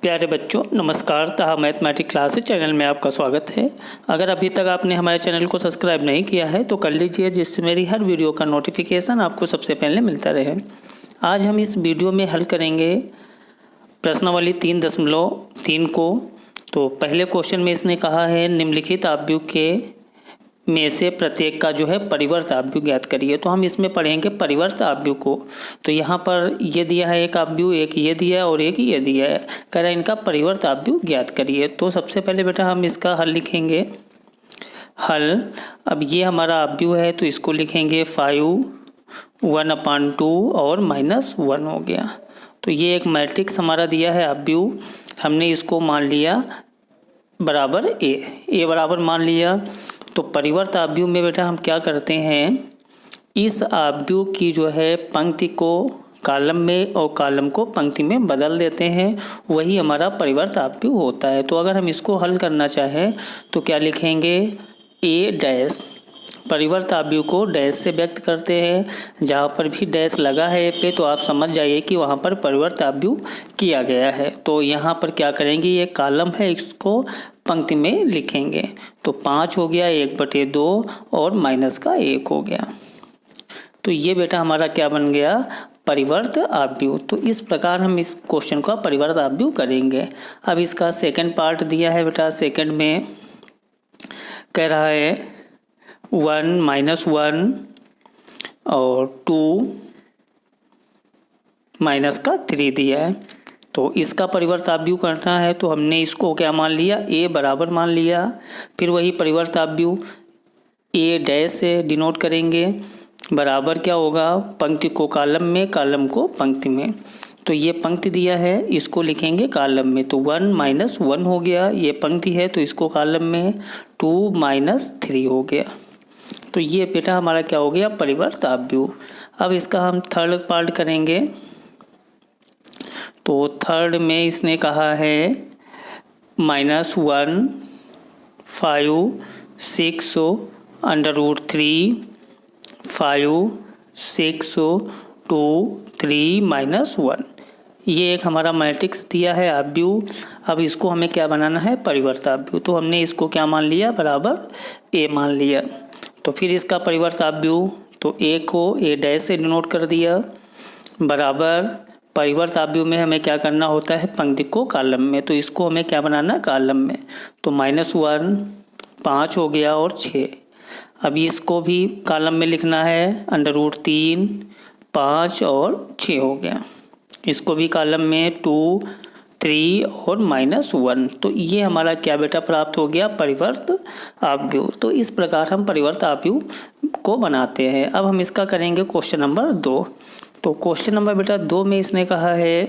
प्यारे बच्चों नमस्कार। ताहा मैथमेटिक्स क्लासेस चैनल में आपका स्वागत है। अगर अभी तक आपने हमारे चैनल को सब्सक्राइब नहीं किया है तो कर लीजिए, जिससे मेरी हर वीडियो का नोटिफिकेशन आपको सबसे पहले मिलता रहे। आज हम इस वीडियो में हल करेंगे प्रश्नावली 3.3 को। तो पहले क्वेश्चन में इसने कहा है निम्नलिखित आव्यूह के में से प्रत्येक का जो है परिवर्त आव्यूह ज्ञात करिए। तो हम इसमें पढ़ेंगे परिवर्त आव्यूह को। तो यहाँ पर ये दिया है एक आव्यूह, एक ये दिया है और एक ये दिया है। कह रहा है इनका परिवर्त आव्यूह ज्ञात करिए। तो सबसे पहले बेटा हम इसका हल लिखेंगे। हल, अब ये हमारा आव्यूह है तो इसको लिखेंगे 5 1/2 और -1 हो गया। तो ये एक मैट्रिक्स हमारा दिया है आव्यूह, हमने इसको मान लिया बराबर ए बराबर मान लिया। तो परिवर्त आव्यूह में बेटा हम क्या करते हैं, इस आव्यूह की जो है पंक्ति को कॉलम में और कॉलम को पंक्ति में बदल देते हैं, वही हमारा परिवर्त आव्यूह होता है। तो अगर हम इसको हल करना चाहें तो क्या लिखेंगे, ए डैश। परिवर्त आव्यूह को डैश से व्यक्त करते हैं। जहाँ पर भी डैश लगा है ए पे तो आप समझ जाइए कि वहाँ पर परिवर्त आव्यूह किया गया है। तो यहाँ पर क्या करेंगे, ये कॉलम है इसको पंक्ति में लिखेंगे। तो 5 हो गया 1/2 और -1 हो गया। तो ये बेटा हमारा क्या बन गया, परिवर्त आव्यूह। तो इस प्रकार हम इस क्वेश्चन का परिवर्त आव्यूह करेंगे। अब इसका सेकंड पार्ट दिया है बेटा। सेकंड में कह रहा है 1 -1 और 2 -3 दिया है। तो इसका परिवर्त आव्यूह करना है तो हमने इसको क्या मान लिया, ए बराबर मान लिया। फिर वही परिवर्त आव्यूह ए डैश से डिनोट करेंगे। बराबर क्या होगा, पंक्ति को कॉलम में, कॉलम को पंक्ति में। तो ये पंक्ति दिया है, इसको लिखेंगे कॉलम में। तो 1 -1 हो गया, ये पंक्ति है तो इसको कॉलम में 2 -3 हो गया। तो ये बेटा हमारा क्या हो गया, परिवर्त आव्यूह। अब इसका हम थर्ड पार्ट करेंगे। तो थर्ड में इसने कहा है -1 5 6 √3 5 6 2 3 -1। ये एक हमारा मैट्रिक्स दिया है आव्यूह। अब इसको हमें क्या बनाना है, परिवर्त आव्यूह। तो हमने इसको क्या मान लिया, बराबर ए मान लिया। तो फिर इसका परिवर्त आव्यूह, तो ए को ए डैश से डिनोट कर दिया। बराबर परिवर्त आव्यूह में हमें क्या करना होता है, पंक्ति को कॉलम में। तो इसको हमें क्या बनाना है, कॉलम में। तो -1 5 हो गया और 6। अब इसको भी कॉलम में लिखना है, √3 5 और 6 हो गया। इसको भी कॉलम में 2 3 और -1। तो ये हमारा क्या बेटा प्राप्त हो गया, परिवर्त आव्यूह। तो इस प्रकार हम परिवर्त आव्यूह को बनाते हैं। अब हम इसका करेंगे क्वेश्चन नंबर 2। तो क्वेश्चन नंबर बेटा 2 में इसने कहा है,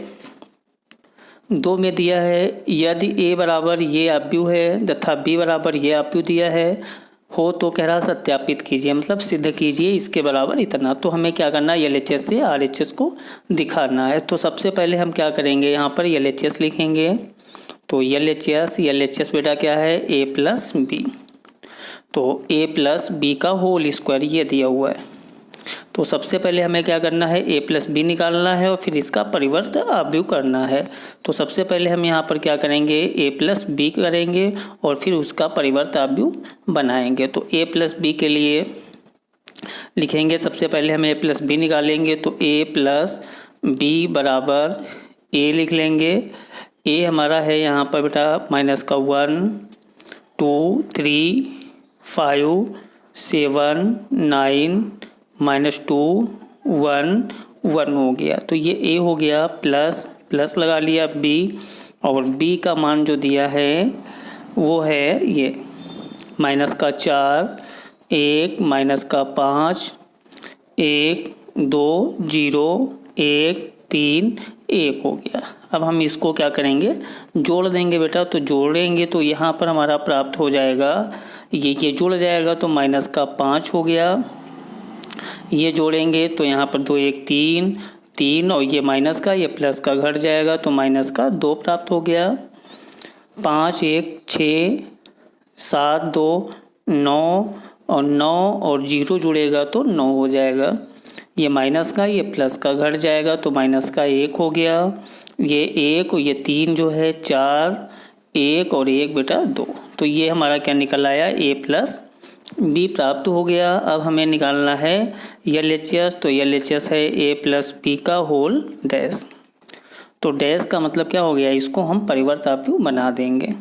2 में दिया है यदि ए बराबर ये आव्यूह है तथा बी बराबर ये आव्यूह दिया है हो तो कह रहा सत्यापित कीजिए, मतलब सिद्ध कीजिए इसके बराबर इतना। तो हमें क्या करना है, LHS से RHS को दिखाना है। तो सबसे पहले हम क्या करेंगे, यहाँ पर LHS लिखेंगे। तो LHS बेटा क्या है, a + b। तो a + b का होल स्क्वायर ये दिया हुआ है। तो सबसे पहले हमें क्या करना है, a + b निकालना है और फिर इसका परिवर्त आव्यूह करना है। तो सबसे पहले हम यहाँ पर क्या करेंगे, a + b करेंगे और फिर उसका परिवर्त आव्यूह बनाएंगे। तो a + b के लिए लिखेंगे, सबसे पहले हम a + b निकालेंगे। तो a + b बराबर a लिख लेंगे। a हमारा है यहाँ पर बेटा -1 2 3 5 7 9 -2 1 1 हो गया। तो ये a हो गया, प्लस लगा लिया b, और b का मान जो दिया है वो है ये -4 1 -5 1 2 0 1 3 1 हो गया। अब हम इसको क्या करेंगे, जोड़ देंगे बेटा। तो जोड़ेंगे तो यहाँ पर हमारा प्राप्त हो जाएगा, ये जुड़ जाएगा तो -5 हो गया। ये जोड़ेंगे तो यहाँ पर 2 1 3 3 और ये माइनस का, ये प्लस का घट जाएगा तो -2 प्राप्त हो गया। 5 1 6 7 2 9 और 9 और 0 जुड़ेगा तो 9 हो जाएगा। ये माइनस का ये प्लस का घट जाएगा तो माइनस का 1 हो गया, ये 1 और ये 3 जो है 4, 1 और 1 बेटा 2। तो ये हमारा क्या निकल आया, a प्लस बी प्राप्त हो गया। अब हमें निकालना है LHS, तो LHS है a प्लस बी का होल डैश। तो डैश का मतलब क्या हो गया, इसको हम परिवर्त आव्यूह बना देंगे।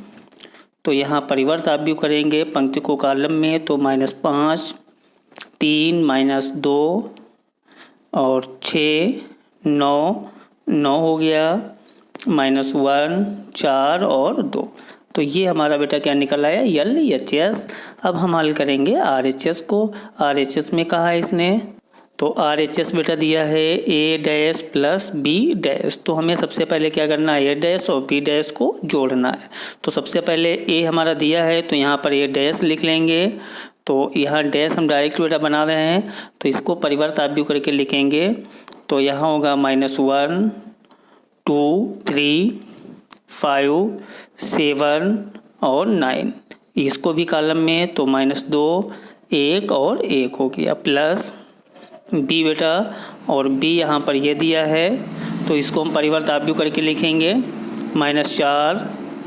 तो यहाँ परिवर्त आव्यूह करेंगे पंक्ति को कॉलम में, तो -5, 3 -2 और 6, 9 हो गया, -1, 4 और 2। तो ये हमारा बेटा क्या निकल आया, LHS। अब हम हल करेंगे RHS को। RHS में कहा है इसने, तो RHS बेटा दिया है a dash plus b dash. तो हमें सबसे पहले क्या करना है, a डैश और b डैश को जोड़ना है। तो सबसे पहले a हमारा दिया है तो यहाँ पर a डैश लिख लेंगे। तो यहाँ डैश हम डायरेक्ट बेटा बना रहे हैं, तो इसको परिवर्त आव्यूह करके लिखेंगे। तो यहाँ होगा -1, 2, 3, 5, 7 और 9। इसको भी कॉलम में, तो -2, 1 और 1 हो गया, प्लस b बेटा, और b यहाँ पर ये दिया है तो इसको हम परिवर्त आव्यूह करके लिखेंगे। -4,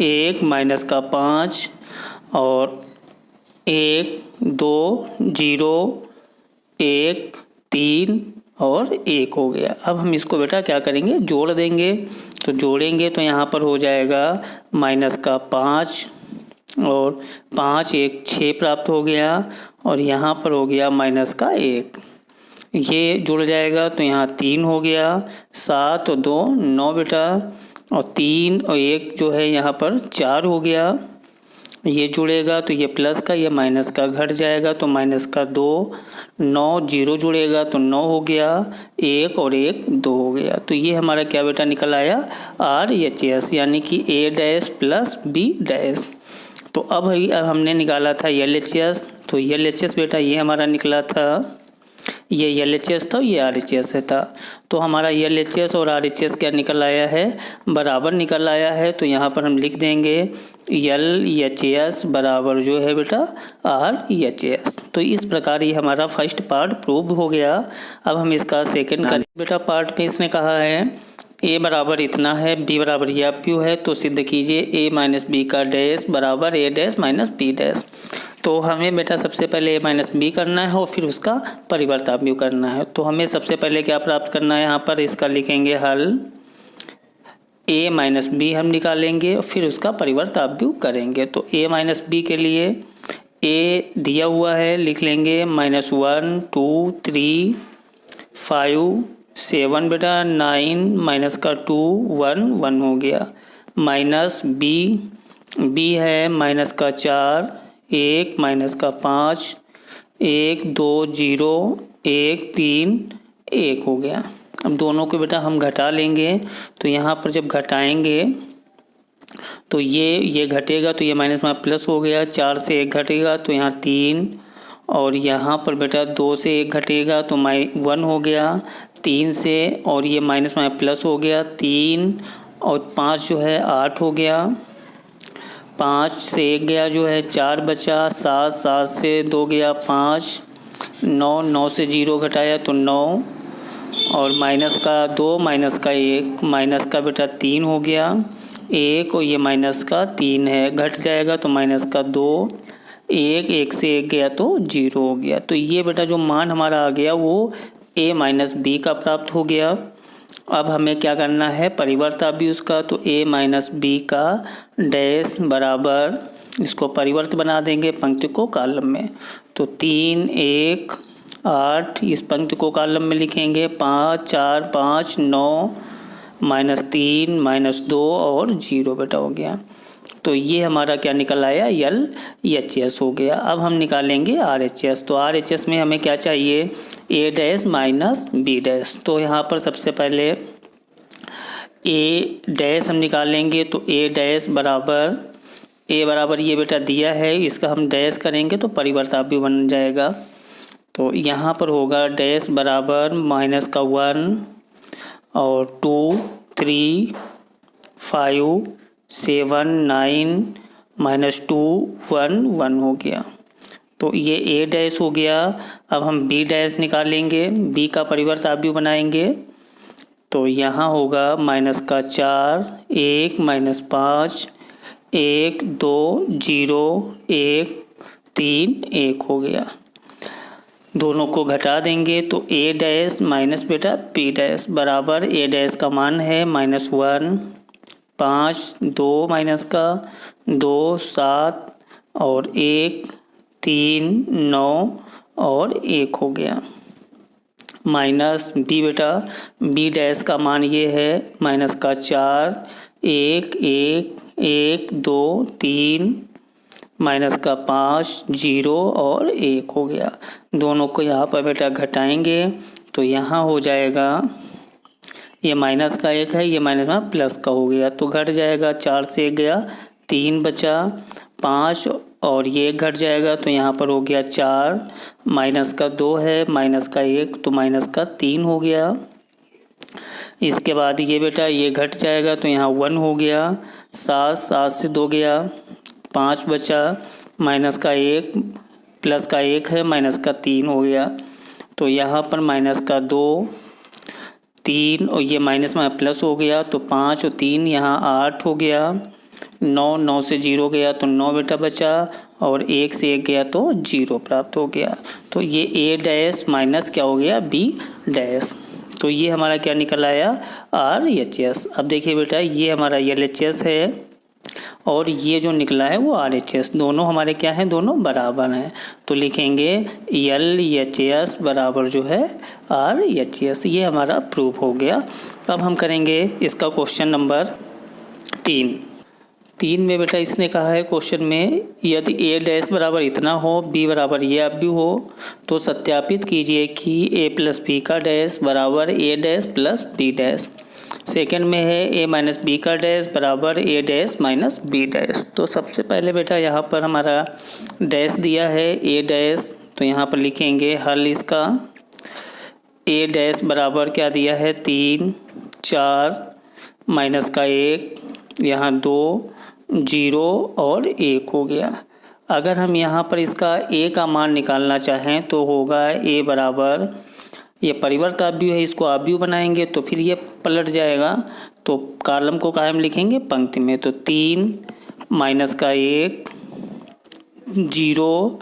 1 -5 और 1, 2, 0, 1, 3 और 1 हो गया। अब हम इसको बेटा क्या करेंगे, जोड़ देंगे। तो जोड़ेंगे तो यहाँ पर हो जाएगा -5 और 5, 1, 6 प्राप्त हो गया, और यहाँ पर हो गया -1। ये जुड़ जाएगा तो यहाँ 3 हो गया, 7 और 2 9 बेटा, और 3 और 1 जो है यहाँ पर 4 हो गया। ये जुड़ेगा तो ये प्लस का ये माइनस का घट जाएगा, तो -2, 9 0 जुड़ेगा तो 9 हो गया, 1 और 1 2 हो गया। तो ये हमारा क्या बेटा निकल आया, RHS, यानी कि a dash plus b dash. तो अब हमने निकाला था LHS, तो LHS बेटा ये हमारा निकला था, ये LHS था, ये RHS था। तो हमारा LHS और RHS क्या निकल आया है, बराबर निकल आया है। तो यहाँ पर हम लिख देंगे LHS बराबर जो है बेटा RHS। तो इस प्रकार ये हमारा फर्स्ट पार्ट प्रूव हो गया। अब हम इसका सेकंड करें बेटा। पार्ट में इसने कहा है a बराबर इतना है, b बराबर ये आव्यूह है, तो सिद्ध कीजिए a माइनस बी का डैश बराबर a dash minus B dash. तो हमें बेटा सबसे पहले a माइनस बी करना है और फिर उसका परिवर्त आव्यूह करना है। तो हमें सबसे पहले क्या प्राप्त करना है, यहाँ पर इसका लिखेंगे हल, a माइनस बी हम निकालेंगे और फिर उसका परिवर्त आव्यूह करेंगे। तो a माइनस बी के लिए a दिया हुआ है, लिख लेंगे -1, 2, 3, 5, 7 बेटा, 9 माइनस का 2, 1 1 हो गया, माइनस b है माइनस का 4, 1 माइनस का 5, 1 2 0, 1 3 1 हो गया। अब दोनों को बेटा हम घटा लेंगे। तो यहाँ पर जब घटाएंगे तो ये घटेगा तो ये माइनस में प्लस हो गया, 4 से 1 घटेगा तो यहाँ 3, और यहाँ पर बेटा 2 से 1 घटेगा तो 1 हो गया, 3 से, और ये माइनस में प्लस हो गया 3 और 5 जो है 8 हो गया, 5 से 1 गया जो है 4 बचा, 7 से 2 गया 5, 9 से 0 घटाया तो 9, और माइनस का 2 माइनस का 1 माइनस का बेटा 3 हो गया, 1 और ये माइनस का 3 है, घट जाएगा तो माइनस का 2, 1 से 1 गया तो 0 हो गया। तो ये बेटा जो मान हमारा आ गया वो a माइनस बी का प्राप्त हो गया। अब हमें क्या करना है, परिवर्त आव्यूह उसका, तो a माइनस बी का डैश बराबर, इसको परिवर्त बना देंगे पंक्ति को कॉलम में। तो 3 1 8 इस पंक्ति को कॉलम में लिखेंगे, 5 4 5 9 -3 -2 और 0 बेटा हो गया। तो ये हमारा क्या निकल आया, LHS हो गया। अब हम निकालेंगे RHS। तो RHS में हमें क्या चाहिए, a dash minus B dash. तो यहाँ पर सबसे पहले a डैश हम निकालेंगे, तो a डैश बराबर, a बराबर ये बेटा दिया है, इसका हम डैश करेंगे तो परिवर्त आव्यूह बन जाएगा। तो यहाँ पर होगा डैश बराबर -1 और 2 3 5 7 9 -2 1 1 हो गया। तो ये ए डैश हो गया। अब हम बी डैश निकालेंगे, बी का परिवर्त आव्यूह बनाएंगे। तो यहाँ होगा -4, 1 -5, 1 2 0 1 3 1 हो गया। दोनों को घटा देंगे तो ए डैश माइनस बेटा बी डैश बराबर ए डैश का मान है -1, 5, 2 माइनस का 2, 7 और 1, 3, 9 और 1 हो गया। माइनस बी बेटा बी डैश का मान ये है -4, 1 1 1 2 3 -5, 0 और 1 हो गया। दोनों को यहाँ पर बेटा घटाएंगे तो यहाँ हो जाएगा, ये माइनस का 1 है, ये माइनस में प्लस का हो गया तो घट जाएगा। 4 से 1 गया, 3 बचा, 5 और ये 1 घट जाएगा तो यहाँ पर हो गया 4, माइनस का 2 है, माइनस का 1 तो माइनस का 3 हो गया। इसके बाद ये बेटा ये घट जाएगा तो यहाँ 1 हो गया। 7 से 2 गया, 5 बचा, माइनस का 1 प्लस का 1 है, माइनस का 3 हो गया। तो यहाँ पर माइनस का 2 3 और ये माइनस में प्लस हो गया तो 5 और 3 यहाँ 8 हो गया। 9 से 0 गया तो 9 बेटा बचा और 1 से 1 गया तो 0 प्राप्त हो गया। तो ये ए डैश माइनस क्या हो गया बी डैश। तो ये हमारा क्या निकल आया RHS। अब देखिए बेटा ये हमारा LHS है और ये जो निकला है वो RHS। दोनों हमारे क्या हैं, दोनों बराबर हैं। तो लिखेंगे LHS बराबर जो है RHS। ये हमारा प्रूफ हो गया। अब हम करेंगे इसका क्वेश्चन नंबर 3 में बेटा इसने कहा है क्वेश्चन में, यदि ए डैश बराबर इतना हो, बी बराबर ये आव्यूह हो तो सत्यापित कीजिए कि ए प्लस बी का डैश बराबर A dash plus B dash. Second में है ए माइनस बी का डैश बराबर A dash minus B dash. तो सबसे पहले बेटा यहाँ पर हमारा डैश दिया है ए डैश, तो यहाँ पर लिखेंगे हल इसका। ए डैश बराबर क्या दिया है 3, 4 माइनस का 1, यहाँ 2, 0 और 1 हो गया। अगर हम यहाँ पर इसका ए का मान निकालना चाहें तो होगा ए बराबर, ये परिवर्त आव्यूह है, इसको आव्यूह बनाएंगे तो फिर ये पलट जाएगा। तो कॉलम को कायम लिखेंगे पंक्ति में। तो 3 माइनस का 1, 0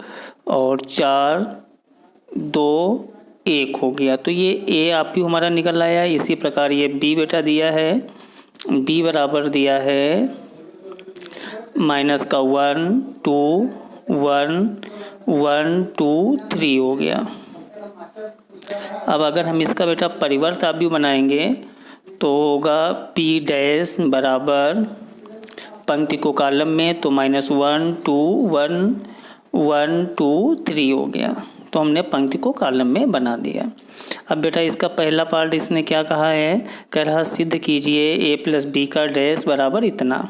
और 4, 2, 1 हो गया। तो ये ए आव्यूह हमारा निकल आया। इसी प्रकार ये बी बेटा दिया है, बी बराबर दिया है माइनस का 1, 2, 1, 1, 2, 3 हो गया। अब अगर हम इसका बेटा परिवर्त आव्यूह बनाएंगे तो होगा पी डैश बराबर, पंक्ति को कॉलम में तो -1, 2, 1, 1, 2, 3 हो गया। तो हमने पंक्ति को कॉलम में बना दिया। अब बेटा इसका पहला पार्ट इसने क्या कहा है, कह रहा सिद्ध कीजिए ए प्लस बी का डैश बराबर इतना।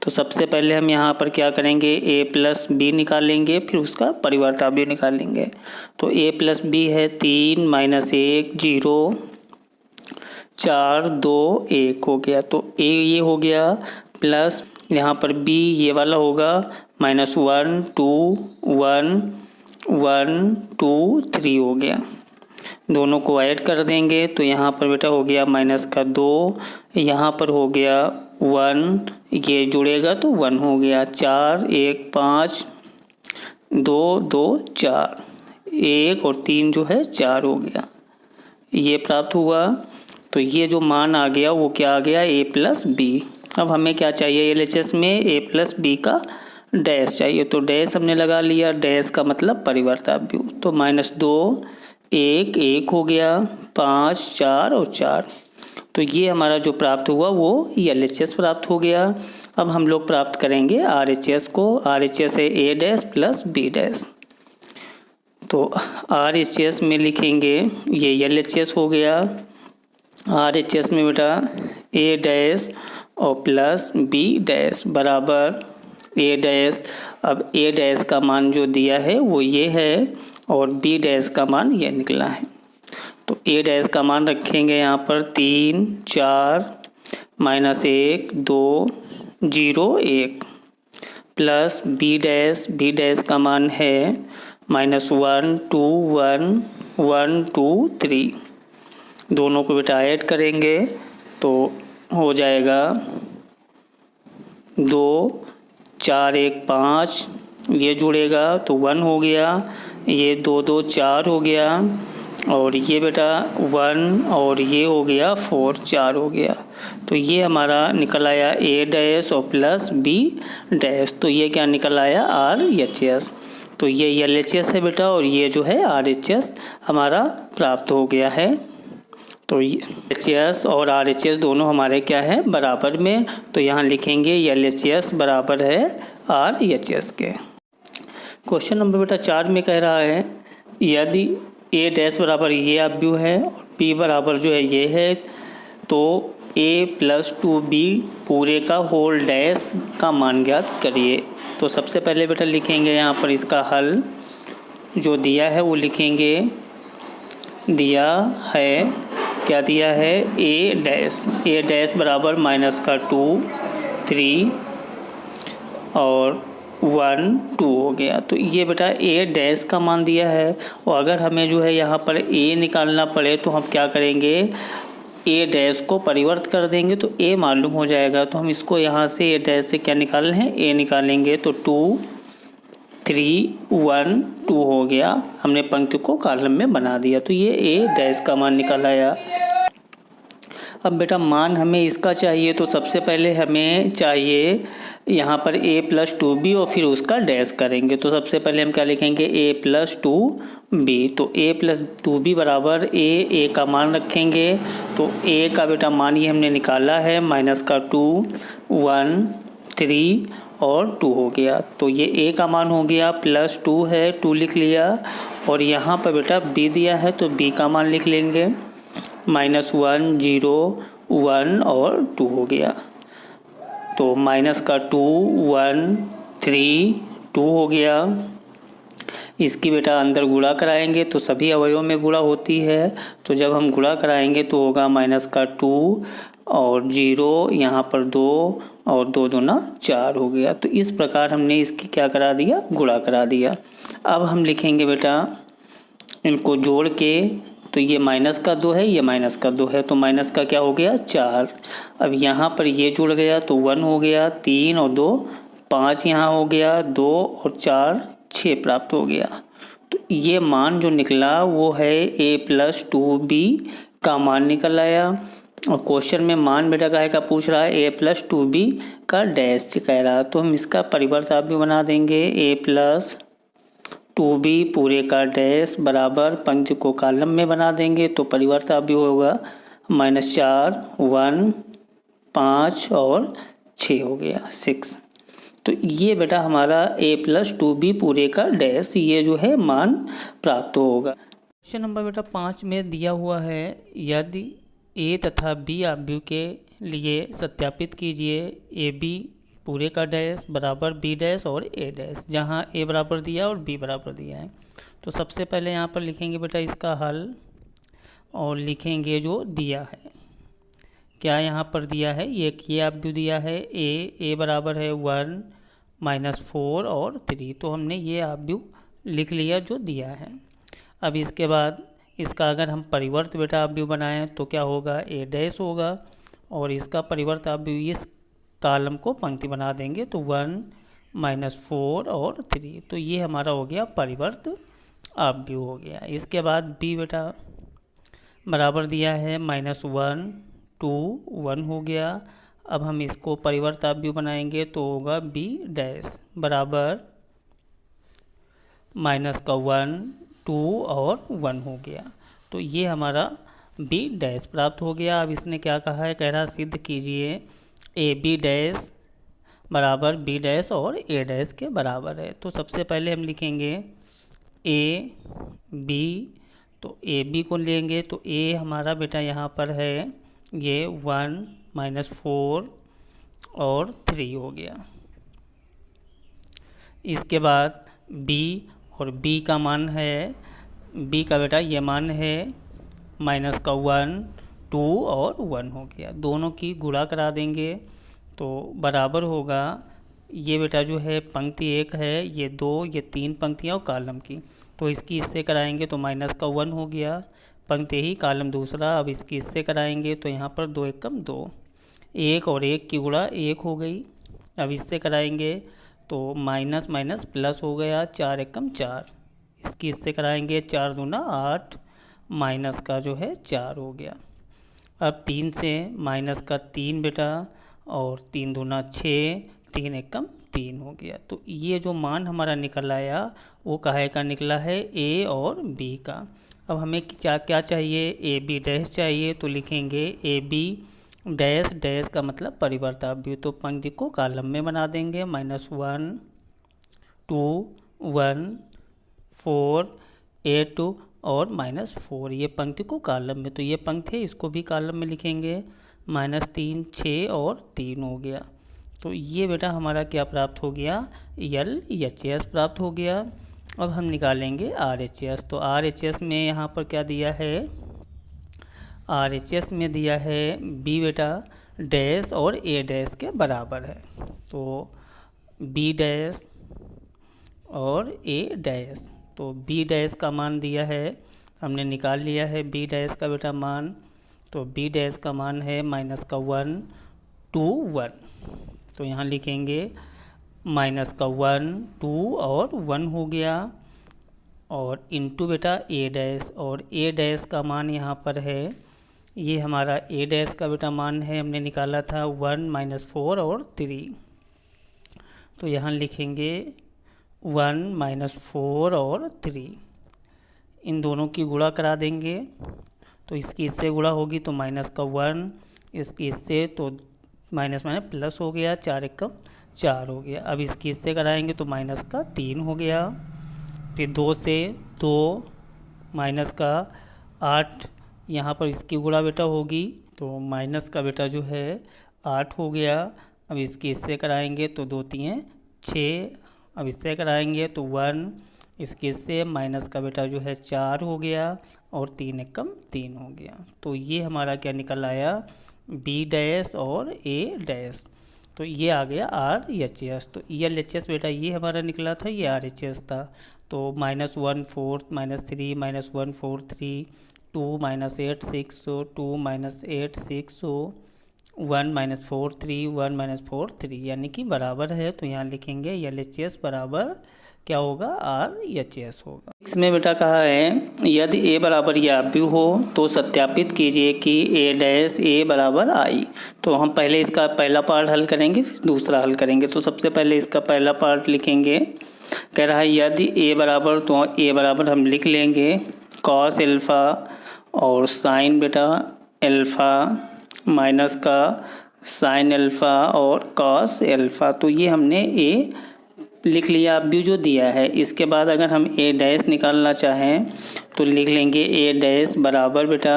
तो सबसे पहले हम यहाँ पर क्या करेंगे, ए प्लस बी निकालेंगे, फिर उसका परिवर्त आव्यूह निकालेंगे। तो ए प्लस बी है 3 माइनस 1, 0, 4, 2, 1 हो गया। तो ए ये हो गया प्लस यहाँ पर बी ये वाला होगा -1, 2, 1, 1, 2, 3 हो गया। दोनों को ऐड कर देंगे तो यहाँ पर बेटा हो गया माइनस का 2, यहाँ पर हो गया 1, ये जुड़ेगा तो 1 हो गया। 4, 1, 5, 2, 2, 4, 1 और 3 जो है 4 हो गया। ये प्राप्त हुआ। तो ये जो मान आ गया वो क्या आ गया, ए प्लस बी। अब हमें क्या चाहिए LHS में, ए प्लस बी का डैश चाहिए। तो डैश हमने लगा लिया, डैश का मतलब परिवर्त आव्यूह। तो -2, 1, 1 हो गया, 5, 4 और 4। तो ये हमारा जो प्राप्त हुआ वो LHS प्राप्त हो गया। अब हम लोग प्राप्त करेंगे RHS को। RHS है ए डैश प्लस बी डैश। तो RHS में लिखेंगे, ये LHS हो गया। RHS में बेटा ए डैश और प्लस बी डैश बराबर ए डैश। अब ए डैश का मान जो दिया है वो ये है और बी डैश का मान ये निकला है। तो ए डैश का मान रखेंगे यहाँ पर 3, 4 माइनस 1, 2, 0, 1 प्लस बी डैश का मान है -1 2 1 1 2 3। दोनों को बेटा ऐड करेंगे तो हो जाएगा 2 4 1 5, ये जुड़ेगा तो 1 हो गया, ये 2 2 4 हो गया, और ये बेटा 1 और ये हो गया 4 4 हो गया। तो ये हमारा निकल आया A डैश और प्लस B डैश। तो ये क्या निकल आया RHS। तो ये LHS है बेटा, और ये जो है RHS हमारा प्राप्त हो गया है। तो LHS और RHS दोनों हमारे क्या है बराबर में, तो यहाँ लिखेंगे LHS बराबर है RHS के। क्वेश्चन नंबर बेटा 4 में कह रहा है यदि A डैश बराबर ये अवयव है और B बराबर जो है ये है, तो A + 2B पूरे का होल डैश का मान ज्ञात करिए। तो सबसे पहले बेटा लिखेंगे यहाँ पर इसका हल जो दिया है वो लिखेंगे। दिया है, क्या दिया है A डैश बराबर -2 3 और 1 2 हो गया। तो ये बेटा A डैश का मान दिया है, और अगर हमें जो है यहाँ पर A निकालना पड़े तो हम क्या करेंगे, A डैश को परिवर्त कर देंगे तो A मालूम हो जाएगा। तो हम इसको यहाँ से A डैश से क्या निकाल रहे हैं, A निकालेंगे तो 2 3 1 2 हो गया। हमने पंक्ति को कॉलम में बना दिया, तो ये A डैश का मान निकल आया। अब बेटा मान हमें इसका चाहिए, तो सबसे पहले हमें चाहिए यहाँ पर A + 2B और फिर उसका डैश करेंगे। तो सबसे पहले हम क्या लिखेंगे A + 2B। तो A + 2B बराबर A का मान रखेंगे। तो A का बेटा मान ये हमने निकाला है -2 1 3 और 2 हो गया। तो ये A का मान हो गया, +2 है 2 लिख लिया, और यहाँ पर बेटा B दिया है तो B का मान लिख लेंगे -1 0 1 और 2 हो गया। तो -2 1 3 2 हो गया। इसकी बेटा अंदर गुणा कराएंगे तो सभी अवयवों में गुणा होती है, तो जब हम गुणा कराएंगे तो होगा -2 और 0, यहाँ पर 2 और 2 दूना 4 हो गया। तो इस प्रकार हमने इसकी क्या करा दिया, गुणा करा दिया। अब हम लिखेंगे बेटा इनको जोड़ के, तो ये -2 है, ये -2 है, तो माइनस का क्या हो गया 4। अब यहाँ पर ये जुड़ गया तो 1 हो गया, 3 और 2 5 यहाँ हो गया, 2 और 4 6 प्राप्त हो गया। तो ये मान जो निकला वो है A + 2B का मान निकल आया। और क्वेश्चन में मान बेटा काहे का पूछ रहा है, A + 2B का डैश कह रहा है, तो हम इसका परिवर्त आप भी बना देंगे। A + 2B पूरे का डैश बराबर पंक्ति को कॉलम में बना देंगे, तो परिवर्त आप भी होगा -4 1 5 और 6 हो गया 6। तो ये बेटा हमारा A + 2B पूरे का डैश ये जो है मान प्राप्त होगा। क्वेश्चन नंबर बेटा 5 में दिया हुआ है यदि A तथा B अवयव के लिए सत्यापित कीजिए AB पूरे का डैश बराबर B डैश और A डैश, जहाँ A बराबर दिया और B बराबर दिया है। तो सबसे पहले यहाँ पर लिखेंगे बेटा इसका हल, और लिखेंगे जो दिया है, क्या यहाँ पर दिया है, ये अवयव दिया है A बराबर है 1 -4 और 3, तो हमने ये अवयव लिख लिया जो दिया है। अब इसके बाद इसका अगर हम परिवर्त बेटा अवयव बनाएं तो क्या होगा, A डैश होगा, और इसका परिवर्त अवयव इस कॉलम को पंक्ति बना देंगे तो 1 -4 और 3, तो ये हमारा हो गया परिवर्त अवयव हो गया। इसके बाद B बेटा बराबर दिया है -1 2 1 हो गया। अब हम इसको परिवर्त अवयव बनाएंगे तो होगा B डैश बराबर -1 2 और 1 हो गया। तो ये हमारा B डैश प्राप्त हो गया। अब इसने क्या कहा है, कह रहा सिद्ध कीजिए AB डैश बराबर B डैश और A डैश के बराबर है। तो सबसे पहले हम लिखेंगे A B, तो AB को लेंगे तो A हमारा बेटा यहाँ पर है ये 1 -4 और 3 हो गया। इसके बाद B, और B का मान है, B का बेटा ये मान है -1 2 और 1 हो गया। दोनों की गुणा करा देंगे तो बराबर होगा ये बेटा जो है पंक्ति 1 है, ये 2, ये 3 पंक्तियाँ और कॉलम की, तो इसकी इससे कराएंगे तो माइनस का 1 हो गया पंक्ति ही, कॉलम दूसरा। अब इसकी इससे कराएंगे तो यहाँ पर 2 एकम 2, 1 और 1 की गुणा 1 हो गई। अब इससे कराएंगे तो माइनस माइनस प्लस हो गया, 4 एकम 4, इसकी इससे कराएंगे 4 दूना 8, माइनस का जो है 4 हो गया। अब 3 से माइनस का 3 बेटा, और 3 दूना 6, 3 एकम 3 हो गया। तो ये जो मान हमारा निकल आया वो काहे का निकला है, ए और बी का। अब हमें क्या चाहिए, ए बी डैश चाहिए, तो लिखेंगे ए बी डैश, डैश का मतलब परिवर्ताव्य, तो पंक्ति को कॉलम में बना देंगे, -1 2 1 4 8 और -4, ये पंक्ति को कॉलम में, तो ये पंक्ति है इसको भी कॉलम में लिखेंगे, -3 6 और 3 हो गया। तो ये बेटा हमारा क्या प्राप्त हो गया, LHS प्राप्त हो गया। अब हम निकालेंगे RHS, तो RHS में यहाँ पर क्या दिया है, RHS में दिया है B बेटा डैश और A डैश के बराबर है, तो B डैश और A डैश, तो B डैश का मान दिया है, हमने निकाल लिया है B डैश का बेटा मान, तो B डैश का मान है -1 2 1, तो यहाँ लिखेंगे -1 2 और 1 हो गया, और इंटू बेटा A डैश, और A डैश का मान यहाँ पर है, ये हमारा A डैश का बेटा मान है, हमने निकाला था 1 -4 और 3, तो यहाँ लिखेंगे 1 -4 और 3, इन दोनों की गुणा करा देंगे, तो इसकी इससे गुणा होगी तो -1, इसकी इससे तो माइनस माइनस प्लस हो गया, 4 एकम 4 हो गया। अब इसकी इससे कराएंगे तो -3 हो गया, फिर 2 से 2 माइनस का 8, यहाँ पर इसकी गुणा बेटा होगी तो माइनस का बेटा जो है 8 हो गया। अब इसकी इससे कराएंगे तो 2 3 6, अब इससे कराएंगे तो 1, इसके इससे माइनस का बेटा जो है 4 हो गया, और 3 एकम 3 हो गया। तो ये हमारा क्या निकल आया, B डैश और A डैश, तो ये आ गया RHS। तो LHS बेटा ये हमारा निकला था, ये RHS था, तो -1 4 -3 -1 4 3 2 -8 6 2 -8 6 1 -4 3 1 -4 3, यानी कि बराबर है, तो यहाँ लिखेंगे LHS बराबर क्या होगा, RHS होगा। इसमें बेटा कहा है यदि A बराबर या B हो तो सत्यापित कीजिए कि A डैश A बराबर I। तो हम पहले इसका पहला पार्ट हल करेंगे, फिर दूसरा हल करेंगे। तो सबसे पहले इसका पहला पार्ट लिखेंगे, कह रहा है यदि A बराबर, तो A बराबर हम लिख लेंगे cos अल्फ़ा और साइन बेटा अल्फ़ा माइनस का साइन अल्फ़ा और cos अल्फ़ा, तो ये हमने A लिख लिया। अब भी जो दिया है इसके बाद अगर हम A डैश निकालना चाहें तो लिख लेंगे A डैश बराबर बेटा,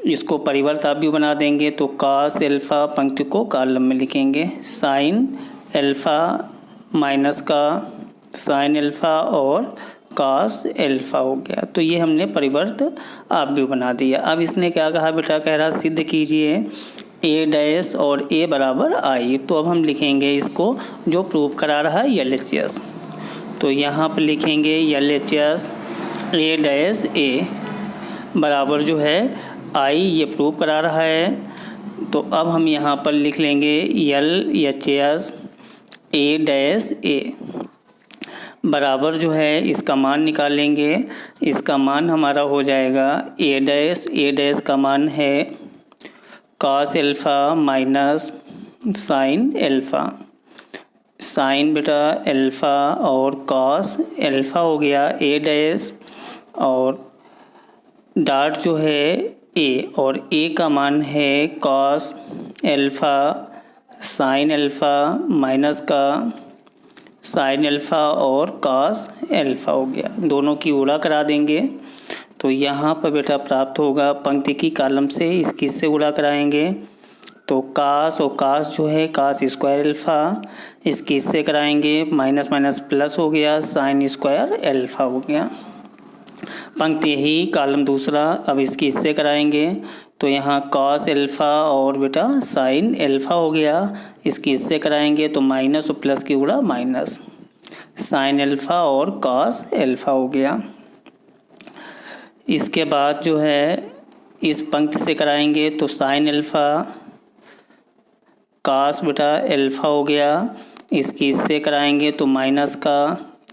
इसको परिवर्ताव्य बना देंगे तो cos अल्फ़ा पंक्ति को कॉलम में लिखेंगे, साइन अल्फ़ा माइनस का साइन अल्फ़ा और cos अल्फ़ा हो गया। तो ये हमने परिवर्ताव्य बना दिया। अब इसने क्या कहा बेटा, कह रहा सिद्ध कीजिए A डैश और A बराबर I। तो अब हम लिखेंगे इसको जो प्रूव करा रहा है LHS, तो यहाँ पर लिखेंगे LHS A डैश A बराबर जो है I, ये प्रूव करा रहा है। तो अब हम यहाँ पर लिख लेंगे LHS A डैश A बराबर जो है इसका मान निकालेंगे, इसका मान हमारा हो जाएगा A डैश का मान है cos alpha minus sine alpha, sine beta alpha और cos अल्फ़ा हो गया A डैश, और डॉट जो है A, और A का मान है cos alpha sine alpha minus का साइन अल्फ़ा और cos अल्फ़ा हो गया, दोनों की गुणा करा देंगे। तो यहाँ पर बेटा प्राप्त होगा पंक्ति की कॉलम से, इसकी से गुणा कराएंगे तो cos और cos जो है cos स्क्वायर अल्फ़ा, इसकी इससे कराएंगे माइनस माइनस प्लस हो गया, साइन स्क्वायर अल्फ़ा हो गया। पंक्ति ही कॉलम दूसरा, अब इसकी इससे कराएंगे तो यहाँ कॉस एल्फ़ा और बेटा साइन एल्फ़ा हो गया। इसकी इससे कराएंगे तो माइनस और प्लस की गुणा माइनस, साइन एल्फ़ा और कॉस एल्फ़ा हो गया। इसके बाद जो है इस पंक्ति से कराएंगे तो साइन एल्फ़ा कॉस बेटा एल्फ़ा हो गया। इसकी इससे कराएंगे तो माइनस का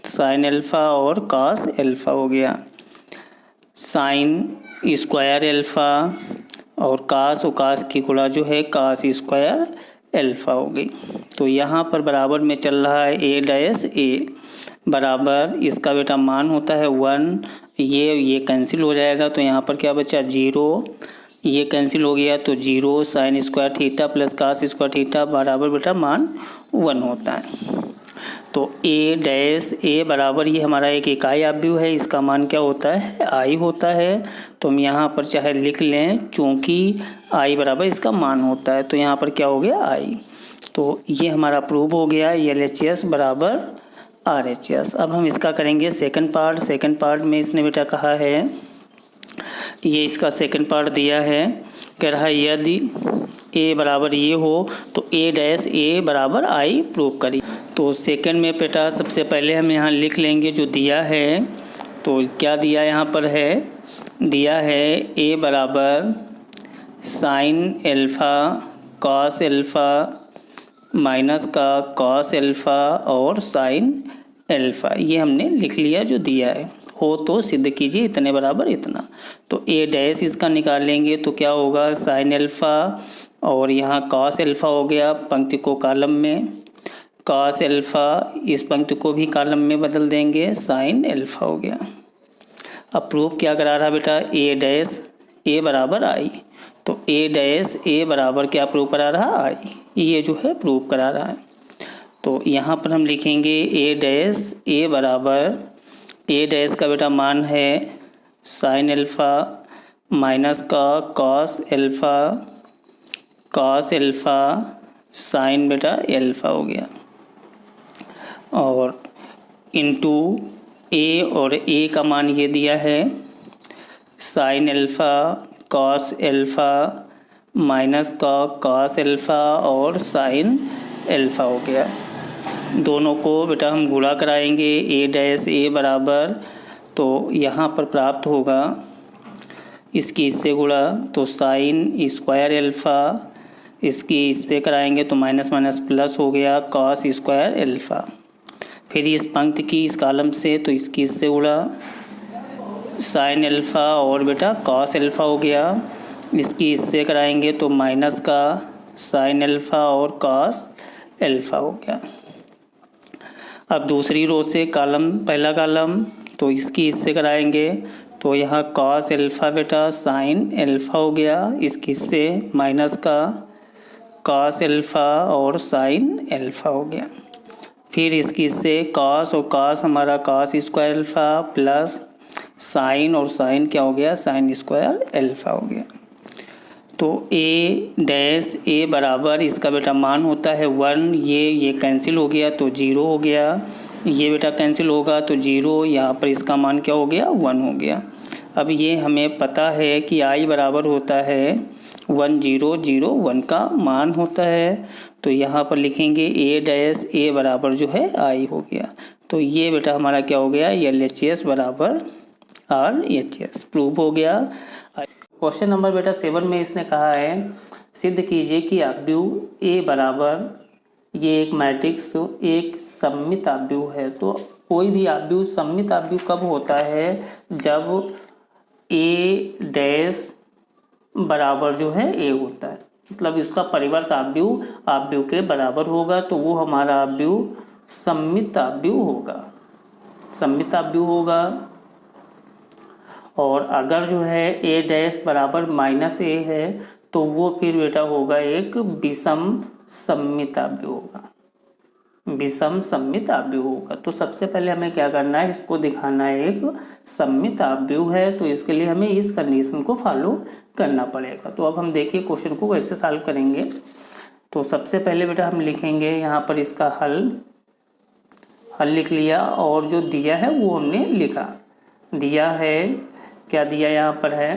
साइन एल्फ़ा और कॉस एल्फ़ा हो गया, साइन स्क्वायर एल्फ़ा और कास की गुणा जो है कास स्क्वायर एल्फ़ा हो गई। तो यहाँ पर बराबर में चल रहा है ए डैश ए बराबर, इसका बेटा मान होता है 1, ये कैंसिल हो जाएगा तो यहाँ पर क्या बचा 0, ये कैंसिल हो गया तो 0 sine square theta plus cos square theta बराबर बेटा मान 1 होता है। तो ए डैश ए बराबर ये हमारा एक इकाई आव्यूह है, इसका मान क्या होता है आई होता है। तो हम यहाँ पर चाहे लिख लें, चूँकि आई बराबर इसका मान होता है तो यहाँ पर क्या हो गया आई। तो ये हमारा प्रूव हो गया LHS बराबर RHS। अब हम इसका करेंगे सेकंड पार्ट में इसने बेटा कहा है, ये इसका सेकंड पार्ट दिया है, कह रहा है यदि ए बराबर ये हो तो ए डैश ए बराबर आई प्रूव करिए। तो सेकंड में बेटा सबसे पहले हम यहाँ लिख लेंगे जो दिया है। तो क्या दिया यहाँ पर है, दिया है ए बराबर sign alpha cos alpha minus का कॉस एल्फ़ा और साइन एल्फ़ा, ये हमने लिख लिया जो दिया है। हो तो सिद्ध कीजिए इतने बराबर इतना। तो ए डैश इसका निकाल लेंगे तो क्या होगा साइन एल्फ़ा और यहाँ कॉस एल्फ़ा हो गया, पंक्ति को कॉलम में, कॉस एल्फ़ा इस पंक्ति को भी कॉलम में बदल देंगे, साइन एल्फ़ा हो गया। अब प्रूफ क्या करा रहा बेटा ए डैश ए बराबर आई, तो ए डैश ए बराबर क्या प्रूव करा रहा आई, ये जो है प्रूव करा रहा है। तो यहाँ पर हम लिखेंगे ए डैश ए बराबर, ए डैश का बेटा मान है साइन एल्फ़ा माइनस का कॉस एल्फ़ा साइन बेटा एल्फ़ा हो गया, और इनटू ए, और ए का मान ये दिया है sign alpha cos alpha minus का कॉस एल्फ़ा और साइन एल्फ़ा हो गया। दोनों को बेटा हम गुणा कराएंगे ए डैश ए बराबर, तो यहाँ पर प्राप्त होगा इसकी इससे गुणा तो साइन स्क्वायर एल्फ़ा, इसकी इससे कराएंगे तो माइनस माइनस प्लस हो गया कॉस स्क्वायर एल्फ़ा। फिर इस पंक्ति की इस कॉलम से तो इसकी इससे गुणा साइन एल्फ़ा और बेटा कॉस एल्फ़ा हो गया, इसकी इससे कराएंगे तो माइनस का साइन एल्फ़ा और कॉस एल्फ़ा हो गया। अब दूसरी रो से कॉलम, पहला कॉलम तो इसकी इससे कराएंगे तो यहाँ कॉस एल्फ़ा बेटा साइन एल्फ़ा हो गया, इसकी इससे माइनस का कॉस एल्फ़ा और साइन एल्फ़ा हो गया। फिर इसकी इससे कॉस और कॉस हमारा cos square alpha plus sign और साइन क्या हो गया साइन स्क्वायर एल्फ़ा हो गया। तो ए डैश ए बराबर इसका बेटा मान होता है 1, ये कैंसिल हो गया तो 0 हो गया, ये बेटा कैंसिल होगा तो 0, यहाँ पर इसका मान क्या हो गया 1 हो गया। अब ये हमें पता है कि आई बराबर होता है 1 0 0 1 का मान होता है, तो यहाँ पर लिखेंगे ए डैश ए बराबर जो है आई हो गया। तो ये बेटा हमारा क्या हो गया LHS बराबर RHS प्रूव हो गया। क्वेश्चन नंबर बेटा 7 में इसने कहा है सिद्ध कीजिए कि आव्यूह ए बराबर, ये एक मैट्रिक्स एक सममित आव्यूह है। तो कोई भी आव्यूह सममित आव्यूह कब होता है, जब ए डैश बराबर जो है ए होता है, मतलब इसका परिवर्त आव्यूह के बराबर होगा, तो वो हमारा आव्यूह सममित आव्यूह होगा, सममित आव्यूह होगा। और अगर जो है ए डैश बराबर माइनस ए है तो वो फिर बेटा होगा एक विषम सममित आव्यूह होगा, विषम सममित आव्यूह होगा। तो सबसे पहले हमें क्या करना है, इसको दिखाना है एक सममित आव्यूह है, तो इसके लिए हमें इस कंडीशन को फॉलो करना पड़ेगा। तो अब हम देखिए क्वेश्चन को कैसे सॉल्व करेंगे। तो सबसे पहले बेटा हम लिखेंगे यहाँ पर इसका हल लिख लिया, और जो दिया है वो हमने लिखा, दिया है क्या दिया यहाँ पर है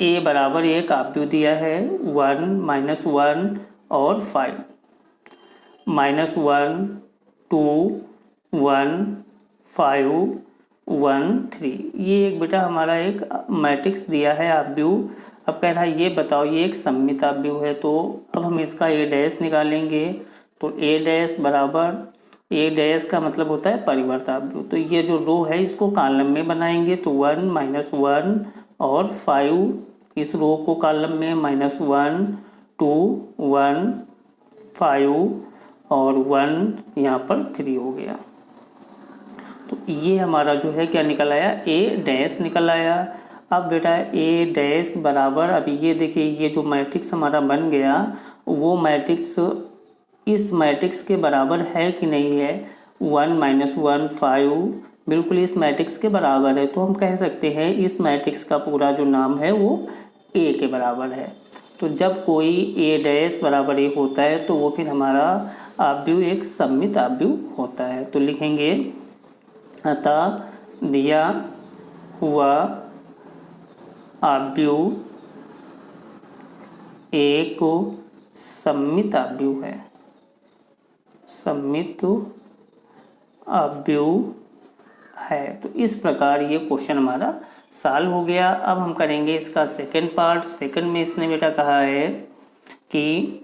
ए बराबर एक आप व्यू दिया है 1 -1 और 5 -1 2 1 5 1 3 ये एक बेटा हमारा एक मैट्रिक्स दिया है आप व्यू। अब कह रहा है ये बताओ ये एक सममित आप व्यू है, तो अब हम इसका ए डैश निकालेंगे। तो ए डैश बराबर ए डैश का मतलब होता है परिवर्त आप व्यू। तो ये जो रो है इसको कॉलम में बनाएंगे, तो 1 -1 और 5 इस रो को कॉलम में -1 2 1 5 और 1 यहाँ पर 3 हो गया। तो ये हमारा जो है क्या निकल आया, ए डैश निकल आया। अब बेटा ए डैश बराबर, अब ये देखिए ये जो मैट्रिक्स हमारा बन गया वो मैट्रिक्स इस मैट्रिक्स के बराबर है कि नहीं है। 1 -1 5 बिल्कुल इस मैट्रिक्स के बराबर है, तो हम कह सकते हैं इस मैट्रिक्स का पूरा जो नाम है वो ए के बराबर है। तो जब कोई ए डैश बराबर ए होता है तो वो फिर हमारा आव्यूह एक सममित आव्यूह होता है। तो लिखेंगे अतः दिया हुआ आव्यूह एक सममित आव्यूह है, सममित आव्यूह है। तो इस प्रकार ये क्वेश्चन हमारा सॉल्व हो गया। अब हम करेंगे इसका सेकंड पार्ट। सेकंड में इसने बेटा कहा है कि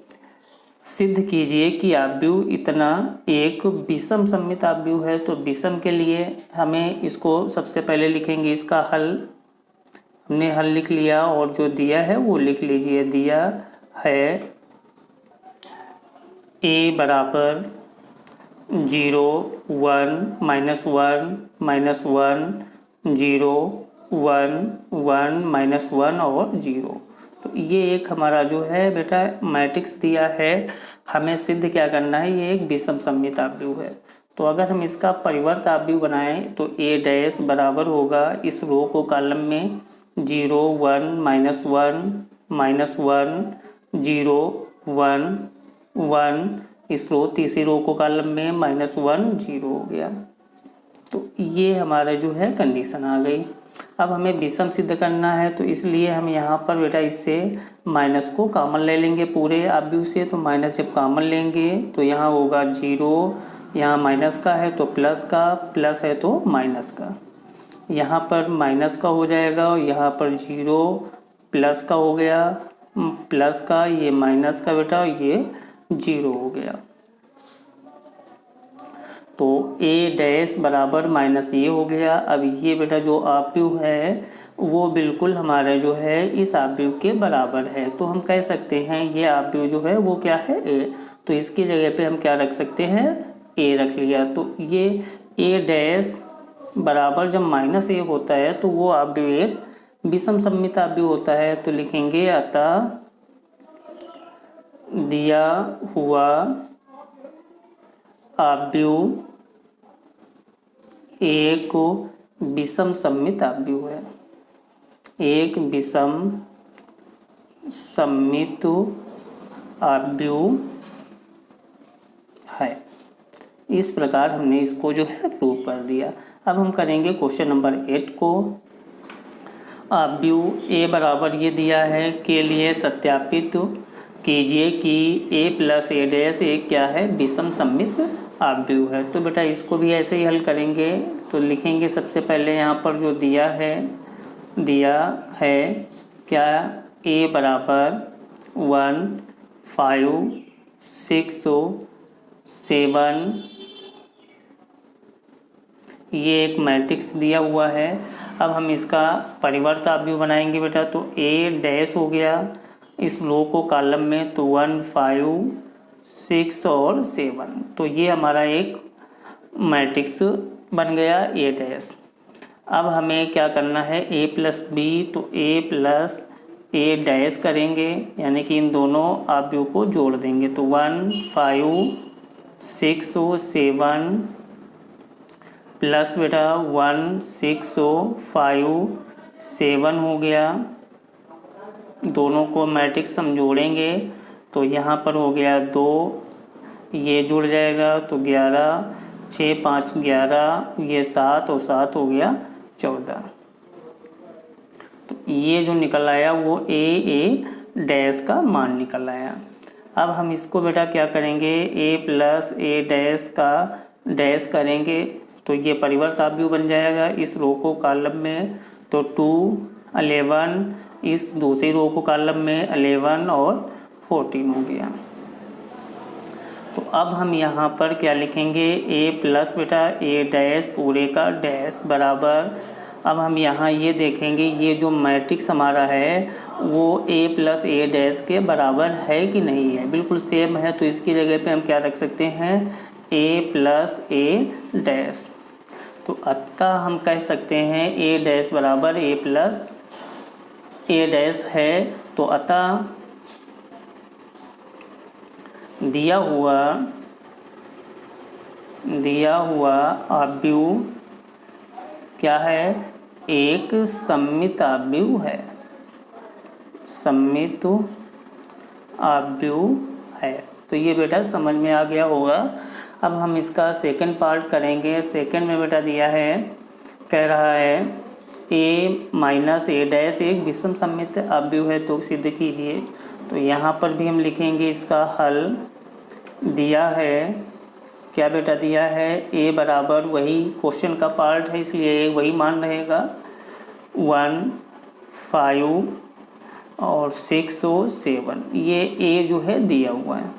सिद्ध कीजिए कि आव्यूह इतना एक विषम सममित आव्यूह है। तो विषम के लिए हमें इसको सबसे पहले लिखेंगे इसका हल। हमने हल लिख लिया और जो दिया है वो लिख लीजिए। दिया है a बराबर 0 1 -1 -1 0 1 1 -1 और 0। तो ये एक हमारा जो है बेटा मैट्रिक्स दिया है, हमें सिद्ध क्या करना है, ये एक विषम सममित आव्यूह है। तो अगर हम इसका परिवर्त आव्यूह बनाएं तो ए डैश बराबर होगा इस रो को कॉलम में 0 1 -1 -1 0 1 1 इस रो तीसरी रो को कॉलम में -1 0 हो गया। तो ये हमारा जो है कंडीशन आ गई। अब हमें विषम सिद्ध करना है तो इसलिए हम यहाँ पर बेटा इससे माइनस को कॉमन ले लेंगे पूरे आव्यूह से। तो माइनस जब कॉमन लेंगे तो यहाँ होगा 0, यहाँ माइनस का है तो प्लस का, प्लस है तो माइनस का, यहाँ पर माइनस का हो जाएगा और यहाँ पर 0 प्लस का हो गया, प्लस का ये माइनस का बेटा ये 0 हो गया। तो ए डैश बराबर माइनस ये हो गया। अब ये बेटा जो आव्यूह है वो बिल्कुल हमारा जो है इस आव्यूह के बराबर है। तो हम कह सकते हैं ये आव्यूह जो है वो क्या है, ए। तो इसकी जगह पे हम क्या रख सकते हैं, ए रख लिया। तो ये ए डैश बराबर जब माइनस ए होता है तो वो आव्यूह एक विषम सममित आव्यूह होता है। तो लिखेंगे अतः दिया हुआ आव्यूह एक विषम सममित आव्यूह है, एक विषम सममित आव्यूह है। इस प्रकार हमने इसको जो है प्रूव कर दिया। अब हम करेंगे क्वेश्चन नंबर 8 को। आव्यूह ए बराबर ये दिया है के लिए सत्यापित कीजिए कि a प्लस ए डैश एक क्या है, विषम सममित आव्यूह है। तो बेटा इसको भी ऐसे ही हल करेंगे। तो लिखेंगे सबसे पहले यहाँ पर जो दिया है क्या, a बराबर 1 5 6 7, ये एक मैट्रिक्स दिया हुआ है। अब हम इसका परिवर्त आव्यूह बनाएंगे बेटा। तो a डैश हो गया इस रो को कॉलम में, तो 1 5 6 और 7। तो ये हमारा एक मैट्रिक्स बन गया ए डैश। अब हमें क्या करना है, a प्लस बी, तो a प्लस ए डैश करेंगे, यानी कि इन दोनों आव्यूह को जोड़ देंगे। तो 1 5 6 7 प्लस बेटा 1 6 5 7 हो गया। दोनों को मैट्रिक्स हम जोड़ेंगे तो यहाँ पर हो गया 2, ये जुड़ जाएगा तो 11 6 5 11, ये 7 और 7 हो गया 14। तो ये जो निकल आया वो ए डैश का मान निकल आया। अब हम इसको बेटा क्या करेंगे, ए प्लस ए डैश का डैश करेंगे तो ये परिवर्त आव्यूह बन जाएगा इस रो को कॉलम में, तो 2 11, इस दूसरी रो को कॉलम में 11 और 14 हो गया। तो अब हम यहाँ पर क्या लिखेंगे, ए प्लस बेटा ए डैश पूरे का डैश बराबर, अब हम यहाँ ये देखेंगे ये जो मैट्रिक्स हमारा है वो ए प्लस ए डैश के बराबर है कि नहीं है, बिल्कुल सेम है। तो इसकी जगह पे हम क्या रख सकते हैं, ए प्लस ए डैश। तो अतः हम कह सकते हैं ए डैश बराबर ए प्लस ए डैश है। तो अतः दिया हुआ आव्यूह क्या है, एक सममित आव्यूह है, सममित आव्यूह है। तो ये बेटा समझ में आ गया होगा। अब हम इसका सेकंड पार्ट करेंगे। सेकंड में बेटा दिया है, कह रहा है ए माइनस ए डैश एक विषम सममित आव्यूह है, तो सिद्ध कीजिए। तो यहाँ पर भी हम लिखेंगे इसका हल। दिया है क्या बेटा, दिया है ए बराबर वही क्वेश्चन का पार्ट है इसलिए वही मान रहेगा 1 5 और 6 और 7, ये ए जो है दिया हुआ है।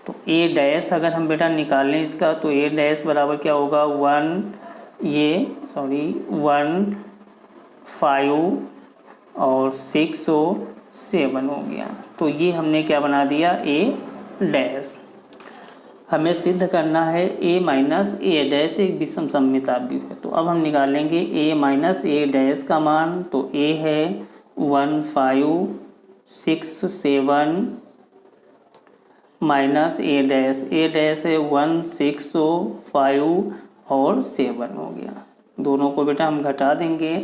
तो ए डैश अगर हम बेटा निकालें इसका, तो ए डैश बराबर क्या होगा 1 5 और 6 और 7 हो गया। तो ये हमने क्या बना दिया, ए डैश। हमें सिद्ध करना है ए माइनस ए डैश एक विषम सममित आव्यूह है। तो अब हम निकालेंगे ए माइनस ए डैश का मान। तो ए है 1 5 6 7 माइनस ए डैश है 1 6 5 और 7 हो गया। दोनों को बेटा हम घटा देंगे।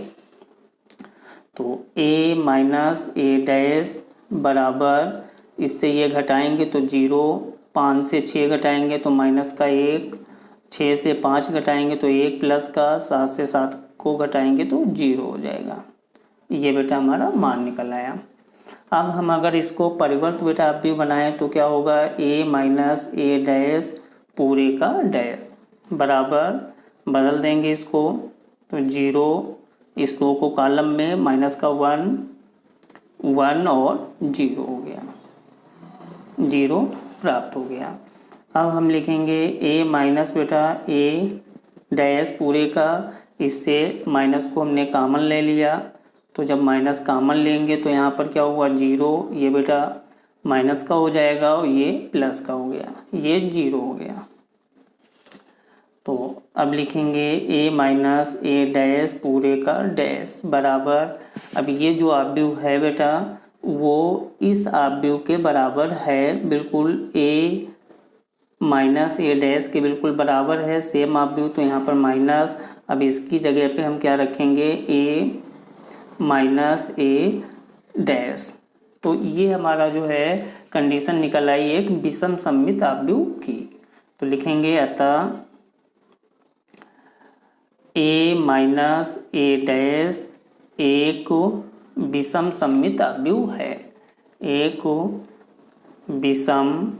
तो ए माइनस ए डैश बराबर, इससे ये घटाएंगे तो 0, 5 से 6 घटाएंगे तो माइनस का 1, 6 से 5 घटाएंगे तो 1 प्लस का, 7 से 7 को घटाएंगे तो 0 हो जाएगा। ये बेटा हमारा मान निकल आया। अब हम अगर इसको परिवर्त बेटा आव्यूह बनाएं तो क्या होगा, ए माइनस ए डैश पूरे का डैश बराबर, बदल देंगे इसको तो 0, इस रो को कॉलम में माइनस का 1 और 0 हो गया, 0 प्राप्त हो गया। अब हम लिखेंगे ए माइनस बेटा ए डैश पूरे का, इससे माइनस को हमने कॉमन ले लिया। तो जब माइनस कॉमन लेंगे तो यहाँ पर क्या हुआ 0, ये बेटा माइनस का हो जाएगा और ये प्लस का हो गया, ये 0 हो गया। तो अब लिखेंगे ए माइनस ए डैश पूरे का डैश बराबर, अब ये जो आव्यूह है बेटा वो इस आव्यूह के बराबर है, बिल्कुल ए माइनस ए डैश के बिल्कुल बराबर है, सेम आव्यूह। तो यहाँ पर माइनस, अब इसकी जगह पे हम क्या रखेंगे, ए माइनस ए डैश। तो ये हमारा जो है कंडीशन निकल आई एक विषम सममित आव्यूह की। तो लिखेंगे अतः ए माइनस ए डैश एक विषम सममित आव्यूह है, एक विषम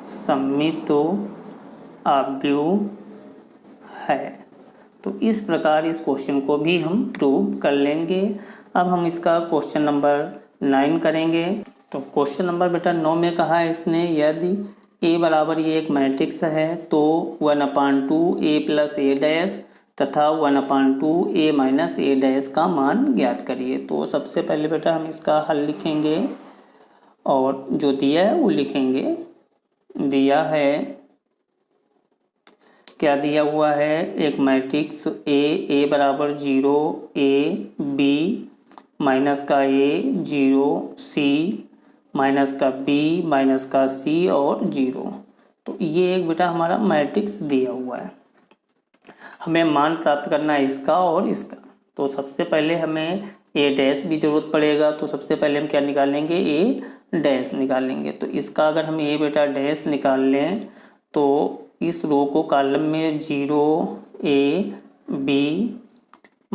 सममित आव्यूह है। तो इस प्रकार इस क्वेश्चन को भी हम प्रूव कर लेंगे। अब हम इसका क्वेश्चन नंबर 9 करेंगे। तो क्वेश्चन नंबर बेटा 9 में कहा है इसने, यदि ए बराबर ये एक मैट्रिक्स है तो 1/2 ए प्लस ए डैश तथा 1/2 ए माइनस ए डैश का मान ज्ञात करिए। तो सबसे पहले बेटा हम इसका हल लिखेंगे और जो दिया है वो लिखेंगे। दिया है क्या दिया हुआ है, एक मैट्रिक्स ए बराबर 0 ए बी माइनस का ए 0 सी माइनस का बी माइनस का सी और 0। तो ये एक बेटा हमारा मैट्रिक्स दिया हुआ है, हमें मान प्राप्त करना है इसका और इसका। तो सबसे पहले हमें ए डैश भी ज़रूरत पड़ेगा। तो सबसे पहले हम क्या निकालेंगे, ए डैश निकालेंगे। तो इसका अगर हम ए बेटा डैश निकाल लें तो इस रो को कॉलम में 0 ए बी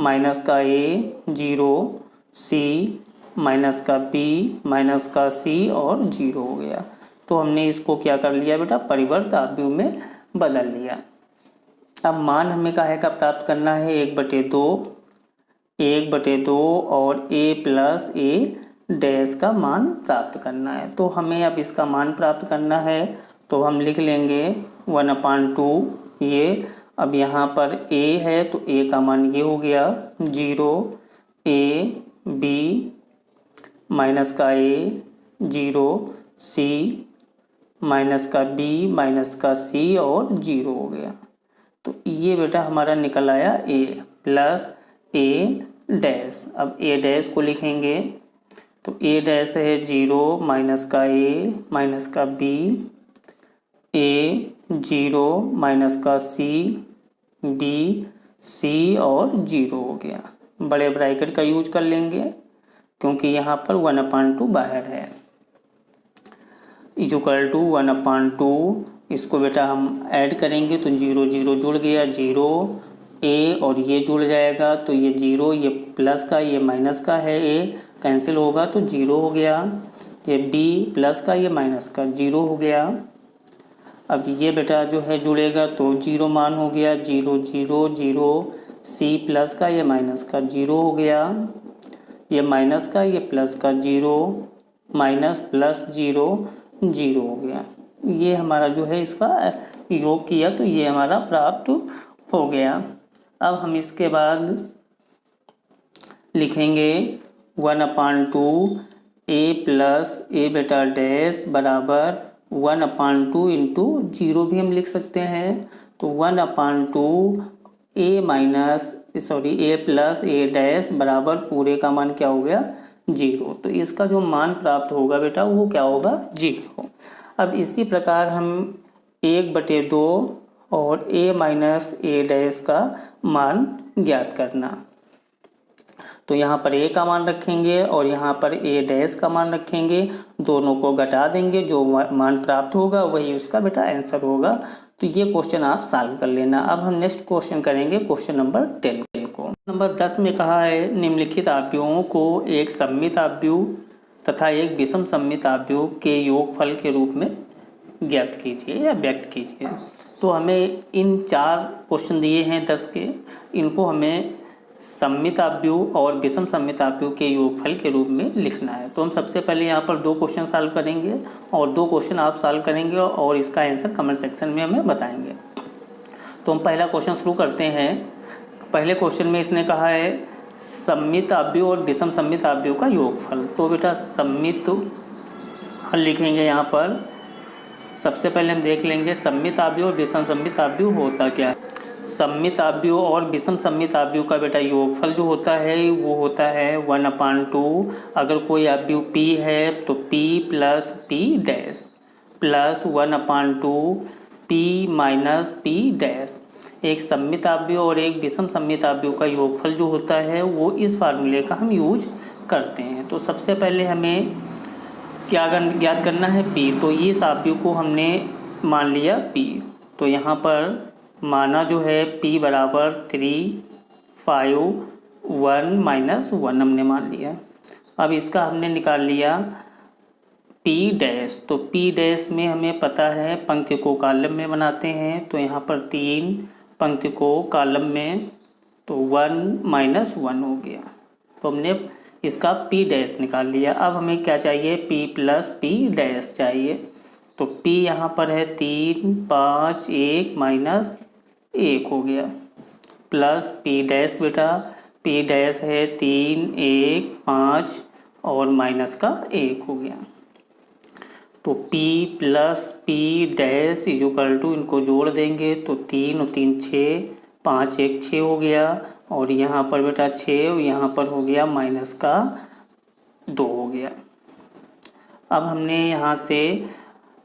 माइनस का ए 0, सी माइनस का बी माइनस का सी और 0 हो गया। तो हमने इसको क्या कर लिया बेटा, परिवर्त आव्यूह में बदल लिया। अब मान हमें काहे का प्राप्त करना है, 1/2 और a प्लस a डैश का मान प्राप्त करना है। तो हमें अब इसका मान प्राप्त करना है तो हम लिख लेंगे 1/2 ये। अब यहाँ पर a है तो a का मान ये हो गया 0, a b माइनस का a 0, c माइनस का b माइनस का c और 0 हो गया। तो ये बेटा हमारा निकल आया a प्लस a डैश। अब a डैश को लिखेंगे तो a डैश है 0 माइनस का a माइनस का b, a 0 माइनस का c, b c और 0 हो गया। बड़े ब्रैकेट का यूज कर लेंगे क्योंकि यहाँ पर 1/2 बाहर है। इक्वल टू 1/2, इसको बेटा हम ऐड करेंगे तो 0 0 जुड़ गया, 0 a और ये जुड़ जाएगा तो ये 0, ये प्लस का ये माइनस का है, a कैंसिल होगा तो 0 हो गया। ये b प्लस का ये माइनस का 0 हो गया। अब ये बेटा जो है जुड़ेगा तो 0 मान हो गया, 0 0 0, c प्लस का ये माइनस का 0 हो गया, ये माइनस का ये प्लस का 0, माइनस प्लस 0 0 हो गया। ये हमारा जो है इसका योग किया तो ये हमारा प्राप्त हो गया। अब हम इसके बाद लिखेंगे 1/2 a प्लस a बेटा डैश बराबर 1/2 इंटू 0 भी हम लिख सकते हैं। तो 1/2 a प्लस a डैश बराबर पूरे का मान क्या हो गया 0। तो इसका जो मान प्राप्त होगा बेटा वो क्या होगा 0। अब इसी प्रकार हम 1/2 और a माइनस a डैश का मान ज्ञात करना। तो यहाँ पर a का मान रखेंगे और यहाँ पर a डैश का मान रखेंगे, दोनों को घटा देंगे, जो मान प्राप्त होगा वही उसका बेटा आंसर होगा। तो ये क्वेश्चन आप सॉल्व कर लेना। अब हम नेक्स्ट क्वेश्चन करेंगे क्वेश्चन नंबर 10 को। नंबर 10 में कहा है निम्नलिखित आव्यूहों को एक सममित आव्यूह तथा एक विषम सममित आव्यूह के योगफल के रूप में ज्ञात कीजिए या व्यक्त कीजिए। तो हमें इन 4 क्वेश्चन दिए हैं 10 के, इनको हमें सममित आव्यूह और विषम सममित आव्यूह के योगफल के रूप में लिखना है। तो हम सबसे पहले यहाँ पर 2 क्वेश्चन सॉल्व करेंगे और 2 क्वेश्चन आप सॉल्व करेंगे और इसका आंसर कमेंट सेक्शन में हमें बताएंगे। तो हम पहला क्वेश्चन शुरू करते हैं। पहले क्वेश्चन में इसने कहा है सममित आव्यूह और विषम सममित आव्यूह का योगफल। तो बेटा सममित लिखेंगे यहाँ पर। सबसे पहले हम देख लेंगे सममित आव्यूह और विषम सममित आव्यूह होता क्या है। सममित आव्यूह और विषम सममित आव्यूह का बेटा योगफल जो होता है वो होता है 1/2। अगर कोई आव्यूह p है तो p plus p dash plus 1/2 p minus p dash. एक सममित आव्यूह और एक विषम सममित आव्यूह का योगफल जो होता है वो इस फार्मूले का हम यूज करते हैं। तो सबसे पहले हमें क्या ज्ञात करना है p। तो इस आव्यूह को हमने मान लिया p। तो यहाँ पर माना जो है p बराबर 3, 5, 1 माइनस 1 हमने मान लिया। अब इसका हमने निकाल लिया p डैश। तो p डैश में हमें पता है पंक्ति को कॉलम में बनाते हैं। तो यहाँ पर 3 पंक्ति को कॉलम में, तो 1 माइनस 1 हो गया। तो हमने इसका p डैश निकाल लिया। अब हमें क्या चाहिए p प्लस p डैश चाहिए। तो p यहाँ पर है 3, 5, 1 माइनस 1 हो गया प्लस p डैश बेटा p डैश है 3, 1, 5 और माइनस का 1 हो गया। तो p plus p dash equal to इनको जोड़ देंगे तो 3 और 3 6, 5 1 6 हो गया और यहाँ पर बेटा 6 और यहाँ पर हो गया माइनस का 2 हो गया। अब हमने यहाँ से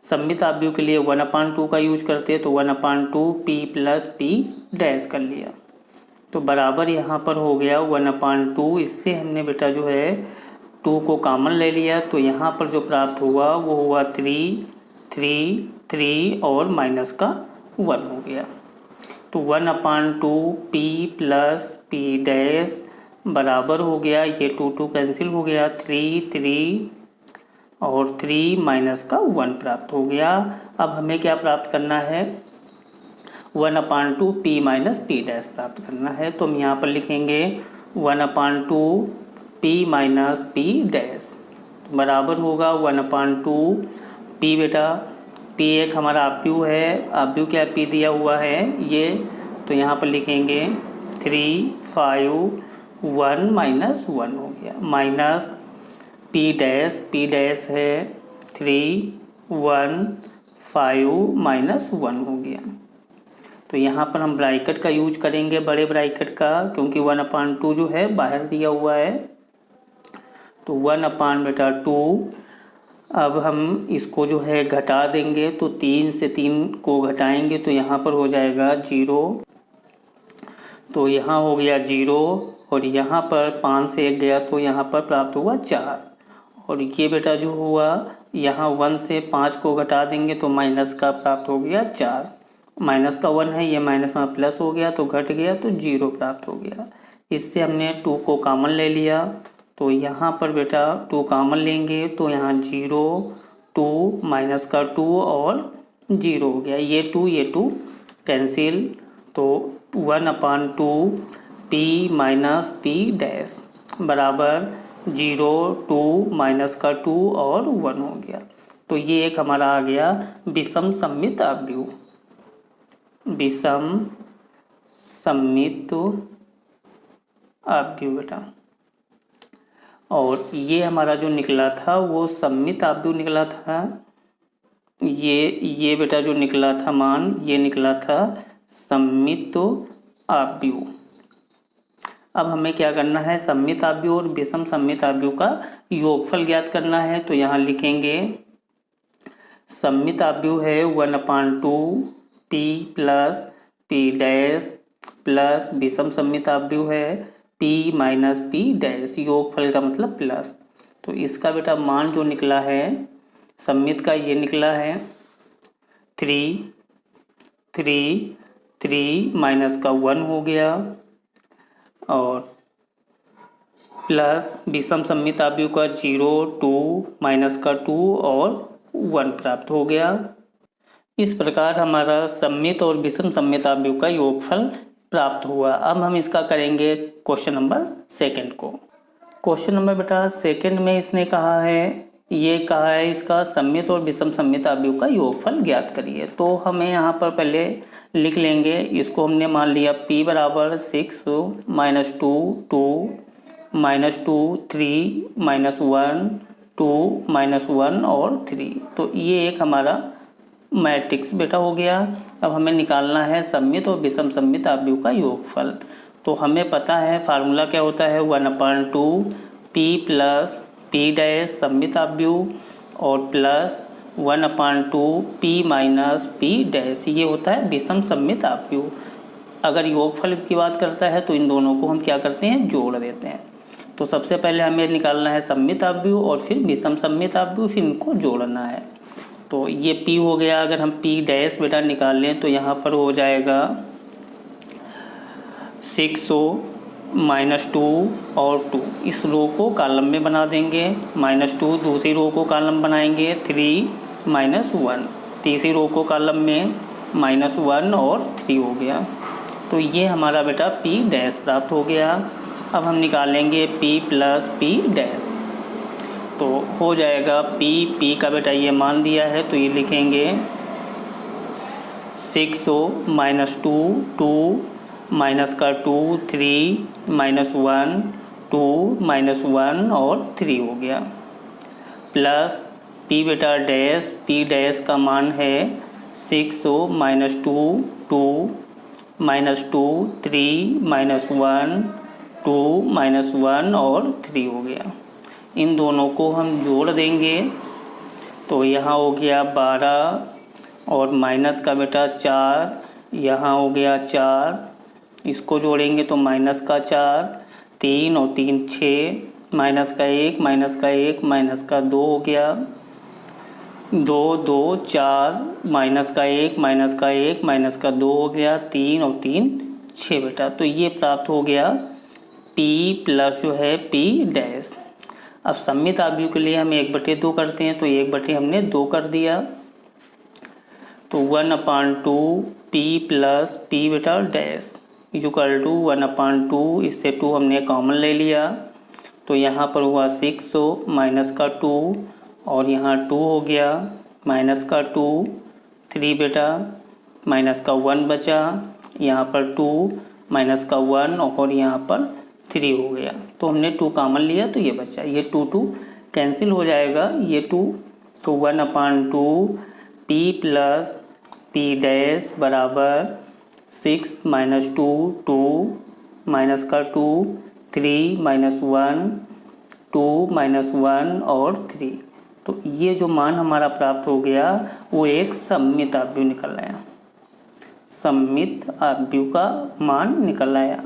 सममित आव्यूह के लिए 1/2 का यूज करते हैं तो 1/2 p प्लस p डैश कर लिया। तो बराबर यहाँ पर हो गया 1/2। इससे हमने बेटा जो है 2 को कॉमन ले लिया तो यहाँ पर जो प्राप्त हुआ वो हुआ 3, 3, 3 और माइनस का 1 हो गया। तो 1/2 पी प्लस पी डैश बराबर हो गया, ये 2 कैंसिल हो गया, 3 और 3 माइनस का 1 प्राप्त हो गया। अब हमें क्या प्राप्त करना है, 1/2 पी माइनस पी डैश प्राप्त करना है। तो हम यहाँ पर लिखेंगे 1/2 पी माइनस पी डैश बराबर होगा 1/2 पी। बेटा पी एक हमारा आव्यूह है, आव्यूह क्या पी दिया हुआ है ये, तो यहाँ पर लिखेंगे 3 5 1 माइनस 1 हो गया, माइनस पी डैश है 3 1 5 माइनस 1 हो गया। तो यहाँ पर हम ब्रैकेट का यूज करेंगे, बड़े ब्रैकेट का, क्योंकि 1/2 जो है बाहर दिया हुआ है। तो 1/2। अब हम इसको जो है घटा देंगे, तो 3 से 3 को घटाएंगे तो यहाँ पर हो जाएगा 0, तो यहाँ हो गया 0, और यहाँ पर 5 से 1 गया तो यहाँ पर प्राप्त हुआ 4, और ये बेटा जो हुआ यहाँ 1 से 5 को घटा देंगे तो माइनस का प्राप्त हो गया 4, माइनस का 1 है, ये माइनस में प्लस हो गया तो घट गया तो 0 प्राप्त हो गया। इससे हमने 2 को कॉमन ले लिया, तो यहाँ पर बेटा 2 कॉमन लेंगे तो यहाँ 0 2 माइनस का 2 और 0 हो गया, ये 2 कैंसिल, तो 1/2 पी माइनस पी डैश बराबर 0 2 माइनस का 2 और 1 हो गया। तो ये एक हमारा आ गया विषम सममित आव्यूह, विषम सममित आव्यूह बेटा। और ये हमारा जो निकला था वो सममित आव्यूह निकला था, ये बेटा जो निकला था मान, ये निकला था सममित आव्यूह। अब हमें क्या करना है, सममित आव्यूह और विषम सममित आव्यूह का योगफल ज्ञात करना है। तो यहाँ लिखेंगे सममित आव्यूह है 1/2 P plus P dash plus विषम सममित आव्यूह है पी माइनस पी डैश, योगफल का मतलब प्लस। तो इसका बेटा मान जो निकला है सममित का, ये निकला है 3 माइनस का 1 हो गया, और प्लस विषम सममित आव्यूह का 0 2 माइनस का 2 और 1 प्राप्त हो गया। इस प्रकार हमारा सममित और विषम सममित आव्यूह का योगफल प्राप्त हुआ। अब हम इसका करेंगे क्वेश्चन नंबर 2 को। क्वेश्चन नंबर बेटा 2 में इसने कहा है, ये कहा है इसका सममित और विषम सममित आव्यूह का योगफल ज्ञात करिए। तो हमें यहाँ पर पहले लिख लेंगे, इसको हमने मान लिया p बराबर 6 माइनस 2 2 माइनस 2 3 माइनस 1 2 माइनस 1 और 3। तो ये एक हमारा मैट्रिक्स बेटा हो गया। अब हमें निकालना है सममित और विषम सममित आव्यूह का योगफल। तो हमें पता है फार्मूला क्या होता है, 1/2 पी प्लस पी डैश सममित आव्यूह और plus 1/2 P minus P dash, ये होता है विषम सममित आव्यूह। अगर योगफल की बात करता है तो इन दोनों को हम क्या करते हैं, जोड़ देते हैं। तो सबसे पहले हमें निकालना है सममित आव्यूह और फिर विषम सममित आव्यूह, फिर इनको जोड़ना है। तो ये p हो गया, अगर हम p डैश बेटा निकाल लें तो यहाँ पर हो जाएगा 6 माइनस 2 और 2, इस रो को कॉलम में बना देंगे, -2 दूसरी रो को कॉलम बनाएंगे, 3 माइनस 1 तीसरी रो को कॉलम में, -1 और 3 हो गया। तो ये हमारा बेटा p डैश प्राप्त हो गया। अब हम निकालेंगे p प्लस p डैश, तो हो जाएगा p का बेटा ये मान दिया है तो ये लिखेंगे 6 माइनस 2 2 माइनस का 2 3 माइनस 1 2 माइनस 1 और 3 हो गया, प्लस p बेटा डैश, p डैश का मान है 6 माइनस 2 2 माइनस 2 3 माइनस 1 2 माइनस 1 और 3 हो गया। इन दोनों को हम जोड़ देंगे तो यहाँ हो गया 12 और माइनस का बेटा 4, यहाँ हो गया 4, इसको जोड़ेंगे तो माइनस का 4 3 और 3 6, माइनस का 1 माइनस का 1 माइनस का 2 हो गया, दो दो चार, माइनस का एक, माइनस का एक, माइनस का दो हो गया, 3 और 3 6 बेटा। तो ये प्राप्त हो गया P प्लस जो है P डैश। अब सममित आव्यूह के लिए हम 1/2 करते हैं, तो 1/2 हमने 2 कर दिया, तो 1/2 P प्लस P बेटा डैश इक्वल टू 1/2, इससे 2 हमने कॉमन ले लिया, तो यहाँ पर हुआ 6 माइनस का 2 और यहाँ 2 हो गया, माइनस का 2 3 बेटा, माइनस का 1 बचा, यहाँ पर 2 माइनस का 1 और यहाँ पर 3 हो गया, तो हमने 2 कॉमन लिया तो ये बचा, ये 2 कैंसिल हो जाएगा, ये 2, तो 1/2 P प्लस P डैश बराबर 6 माइनस 2 2 माइनस का 2 3 माइनस 1 2 माइनस 1 और 3। तो ये जो मान हमारा प्राप्त हो गया वो एक सममित आव्यूह निकल आया, सममित आव्यूह का मान निकल आया।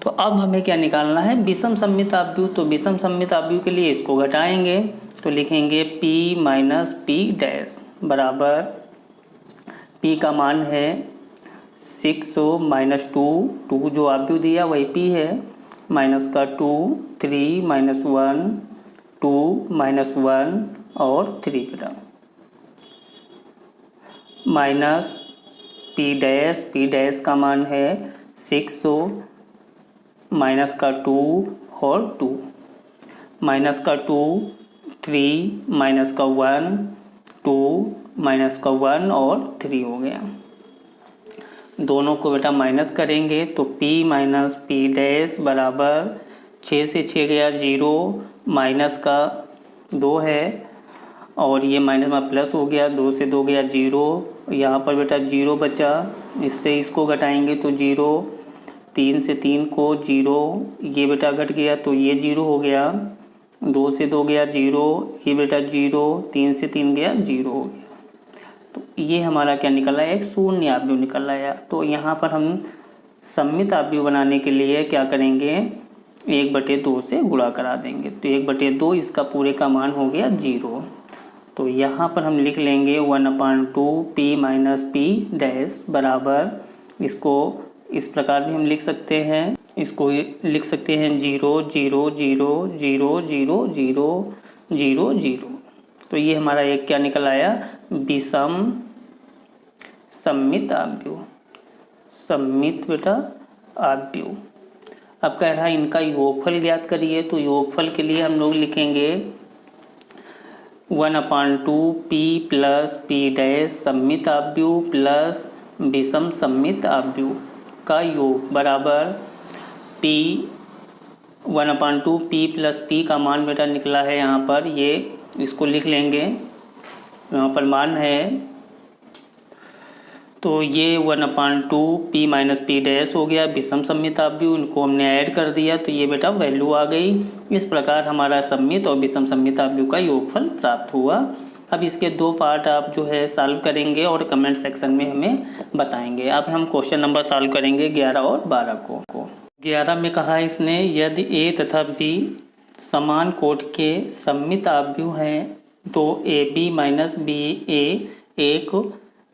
तो अब हमें क्या निकालना है, विषम सममित आव्यूह। तो विषम सममित आव्यूह के लिए इसको घटाएंगे, तो लिखेंगे P माइनस P डैश बराबर P का मान है 6 माइनस 2 2 जो आव्यूह दिया वही P है, माइनस का 2 3 माइनस 1 2 माइनस 1 और 3 बेटा, माइनस P डैश का मान है 6 माइनस का 2 और 2, माइनस का 2 3 माइनस का 1 2 माइनस का 1 और 3 हो गया। दोनों को बेटा माइनस करेंगे तो P माइनस P डैश बराबर 6 से 6 गया 0, माइनस का 2 है और ये माइनस में प्लस हो गया, 2 से 2 गया 0, यहाँ पर बेटा 0 बचा, इससे इसको घटाएंगे तो 0, 3 से 3 को 0, ये बेटा घट गया तो ये 0 हो गया, 2 से 2 गया 0, ये बेटा 0, 3 से 3 गया 0 हो गया। तो ये हमारा क्या निकल आया, एक शून्य आव्यूह निकल आया। तो यहाँ पर हम सममित आव्यूह बनाने के लिए क्या करेंगे, 1/2 से गुणा करा देंगे, तो 1/2 इसका पूरे का मान हो गया 0। तो यहाँ पर हम लिख लेंगे 1/2 P माइनस P डैश बराबर, इसको इस प्रकार भी हम लिख सकते हैं, इसको लिख सकते हैं 0 0 0 0 0 0 0 0। तो ये हमारा एक क्या निकल आया, विषम सममित आव्यूह, सममित बेटा आव्यूह। अब कह रहा है इनका योगफल ज्ञात करिए, तो योगफल के लिए हम लोग लिखेंगे 1/2 P प्लस P डैश सममित आव्यूह प्लस विषम सममित आव्यूह का योग बराबर P 1/2 P प्लस P का मान बेटा निकला है यहाँ पर, ये इसको लिख लेंगे, यहाँ पर मान है, तो ये 1/2 P माइनस P डैश हो गया विषम सममित आव्यूह, इनको हमने ऐड कर दिया तो ये बेटा वैल्यू आ गई। इस प्रकार हमारा सममित और विषम सममित आव्यूह का योगफल प्राप्त हुआ। अब इसके 2 पार्ट आप जो है सॉल्व करेंगे और कमेंट सेक्शन में हमें बताएंगे। अब हम क्वेश्चन नंबर सॉल्व करेंगे 11 और 12 को। 11 में कहा इसने, यदि A तथा B समान कोट के सममित आव्यूह हैं तो AB माइनस BA एक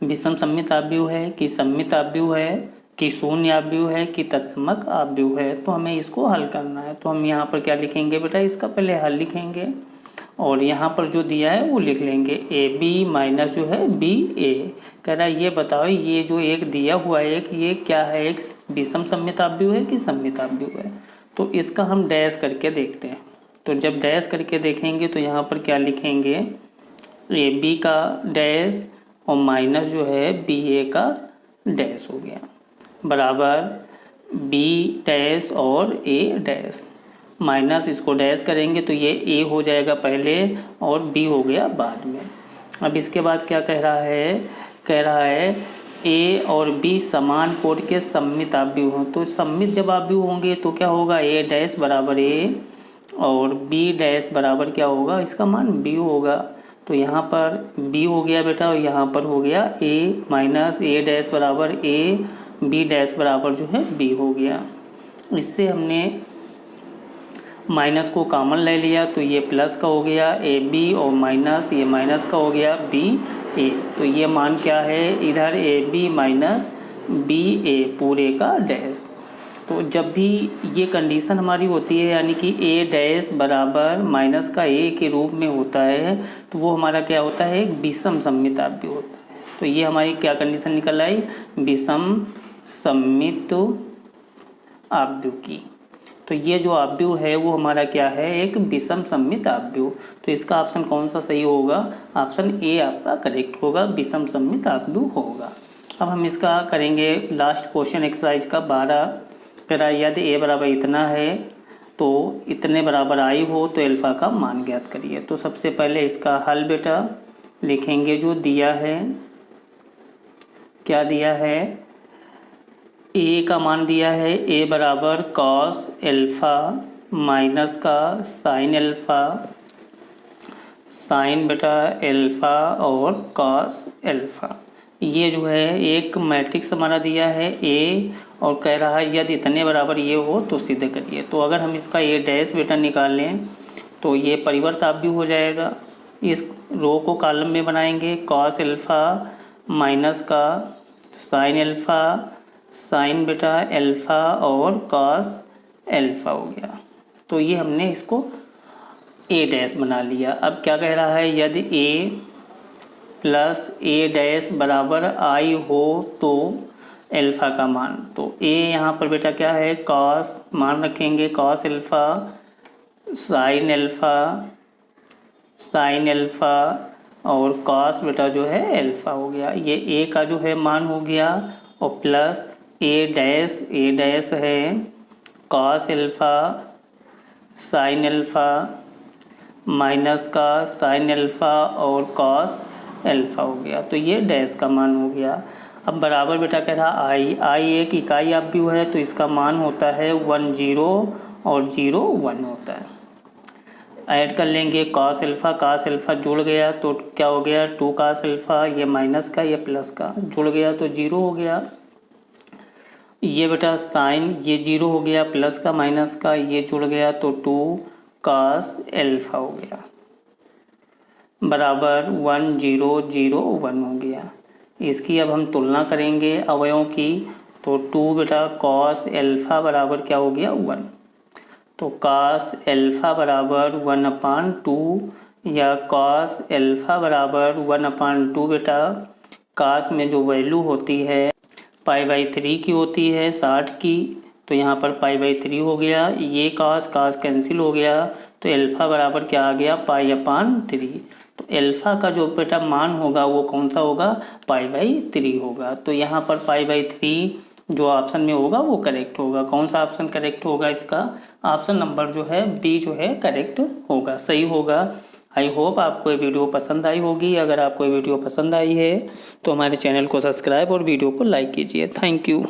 विषम सममित आव्यूह है कि सममित आव्यूह है कि शून्य आव्यूह है कि तत्समक आव्यूह है। तो हमें इसको हल करना है, तो हम यहाँ पर क्या लिखेंगे बेटा, इसका पहले हल लिखेंगे और यहाँ पर जो दिया है वो लिख लेंगे AB माइनस जो है BA। कह रहा है ये बताओ, ये जो एक दिया हुआ है ये क्या है, एक विषम सममित आव्यूह है कि सममित आव्यूह है। तो इसका हम डैश करके देखते हैं, तो जब डैश करके देखेंगे तो यहाँ पर क्या लिखेंगे, AB का डैश और माइनस जो है BA का डैश हो गया बराबर B डैश और A डैश, माइनस इसको डैश करेंगे तो ये A हो जाएगा पहले और B हो गया बाद में। अब इसके बाद क्या कह रहा है A और B समान कोट के सममित आव्यूह हों। तो सममित जब आव्यूह होंगे तो क्या होगा, A डैश बराबर A और B डैश बराबर क्या होगा, इसका मान B होगा। तो यहाँ पर B हो गया बेटा और यहाँ पर हो गया A माइनस A डैश बराबर A, B डैश बराबर जो है B हो गया। इससे हमने माइनस को कॉमन ले लिया तो ये प्लस का हो गया ए बी, और माइनस ये माइनस का हो गया बी ए। तो ये मान क्या है, इधर ए बी माइनस बी ए पूरे का डैश। तो जब भी ये कंडीशन हमारी होती है, यानी कि ए डैश बराबर माइनस का ए के रूप में होता है, तो वो हमारा क्या होता है, एक विषम सममित आव्यूह होता है। तो ये हमारी क्या कंडीशन निकल आई, विषम सममित आव्यूह की। तो ये जो आव्यूह है वो हमारा क्या है, एक विषम सममित आव्यूह। तो इसका ऑप्शन कौन सा सही होगा, ऑप्शन ए आपका करेक्ट होगा, विषम सममित आव्यूह होगा। अब हम इसका करेंगे लास्ट क्वेश्चन एक्सरसाइज का 12। कह रहा है यदि ए बराबर इतना है तो इतने बराबर आई हो तो अल्फा का मान ज्ञात करिए। तो सबसे पहले इसका हल बेटा लिखेंगे, जो दिया है, क्या दिया है, ए का मान दिया है ए बराबर कॉस एल्फ़ा माइनस का साइन एल्फ़ा, साइन बेटा एल्फ़ा और कॉस एल्फ़ा। ये जो है एक मैट्रिक्स हमारा दिया है ए, और कह रहा है यदि इतने बराबर ये हो तो सिद्ध करिए। तो अगर हम इसका ए डैश बेटा निकालें तो ये परिवर्त आव्यूह हो जाएगा। इस रो को कॉलम में बनाएंगे, कॉस एल्फ़ा माइनस का साइन एल्फ़ा, साइन बेटा एल्फ़ा और कॉस एल्फ़ा हो गया। तो ये हमने इसको ए डैश बना लिया। अब क्या कह रहा है, यदि ए प्लस ए डैश बराबर आई हो तो एल्फ़ा का मान। तो ए यहाँ पर बेटा क्या है, कॉस मान रखेंगे, cos alpha sign alpha, sign alpha और कॉस बेटा जो है एल्फ़ा हो गया। ये ए का जो है मान हो गया, और प्लस ए डैश है cos alpha sign alpha minus का साइन एल्फ़ा और कॉस एल्फ़ा हो गया। तो ये डैश का मान हो गया। अब बराबर बेटा कह रहा आई एक इकाई आव्यूह है, तो इसका मान होता है 1 0 और 0 1 होता है। ऐड कर लेंगे कॉस एल्फ़ा जुड़ गया तो क्या हो गया, 2 कॉस एल्फ़ा, ये माइनस का ये प्लस का जुड़ गया तो 0 हो गया। ये बेटा साइन, ये 0 हो गया, प्लस का माइनस का ये जुड़ गया तो 2 कॉस एल्फ़ा हो गया, बराबर 1 0 0 1 हो गया। इसकी अब हम तुलना करेंगे अवयवों की, तो 2 बेटा कॉस एल्फ़ा बराबर क्या हो गया 1, तो कॉस एल्फ़ा बराबर 1/2 या कॉस एल्फ़ा बराबर 1/2 बेटा कॉस में जो वैल्यू होती है π/3 की होती है 60 की, तो यहाँ पर π/3 हो गया। ये कॉस कैंसिल हो गया, तो एल्फ़ा बराबर क्या आ गया π/3। तो एल्फ़ा का जो बेटा मान होगा वो कौन सा होगा, π/3 होगा। तो यहाँ पर π/3 जो ऑप्शन में होगा वो करेक्ट होगा। कौन सा ऑप्शन करेक्ट होगा इसका, ऑप्शन नंबर जो है बी जो है करेक्ट होगा, सही होगा। आई होप आपको ये वीडियो पसंद आई होगी। अगर आपको ये वीडियो पसंद आई है तो हमारे चैनल को सब्सक्राइब और वीडियो को लाइक कीजिए। Thank you.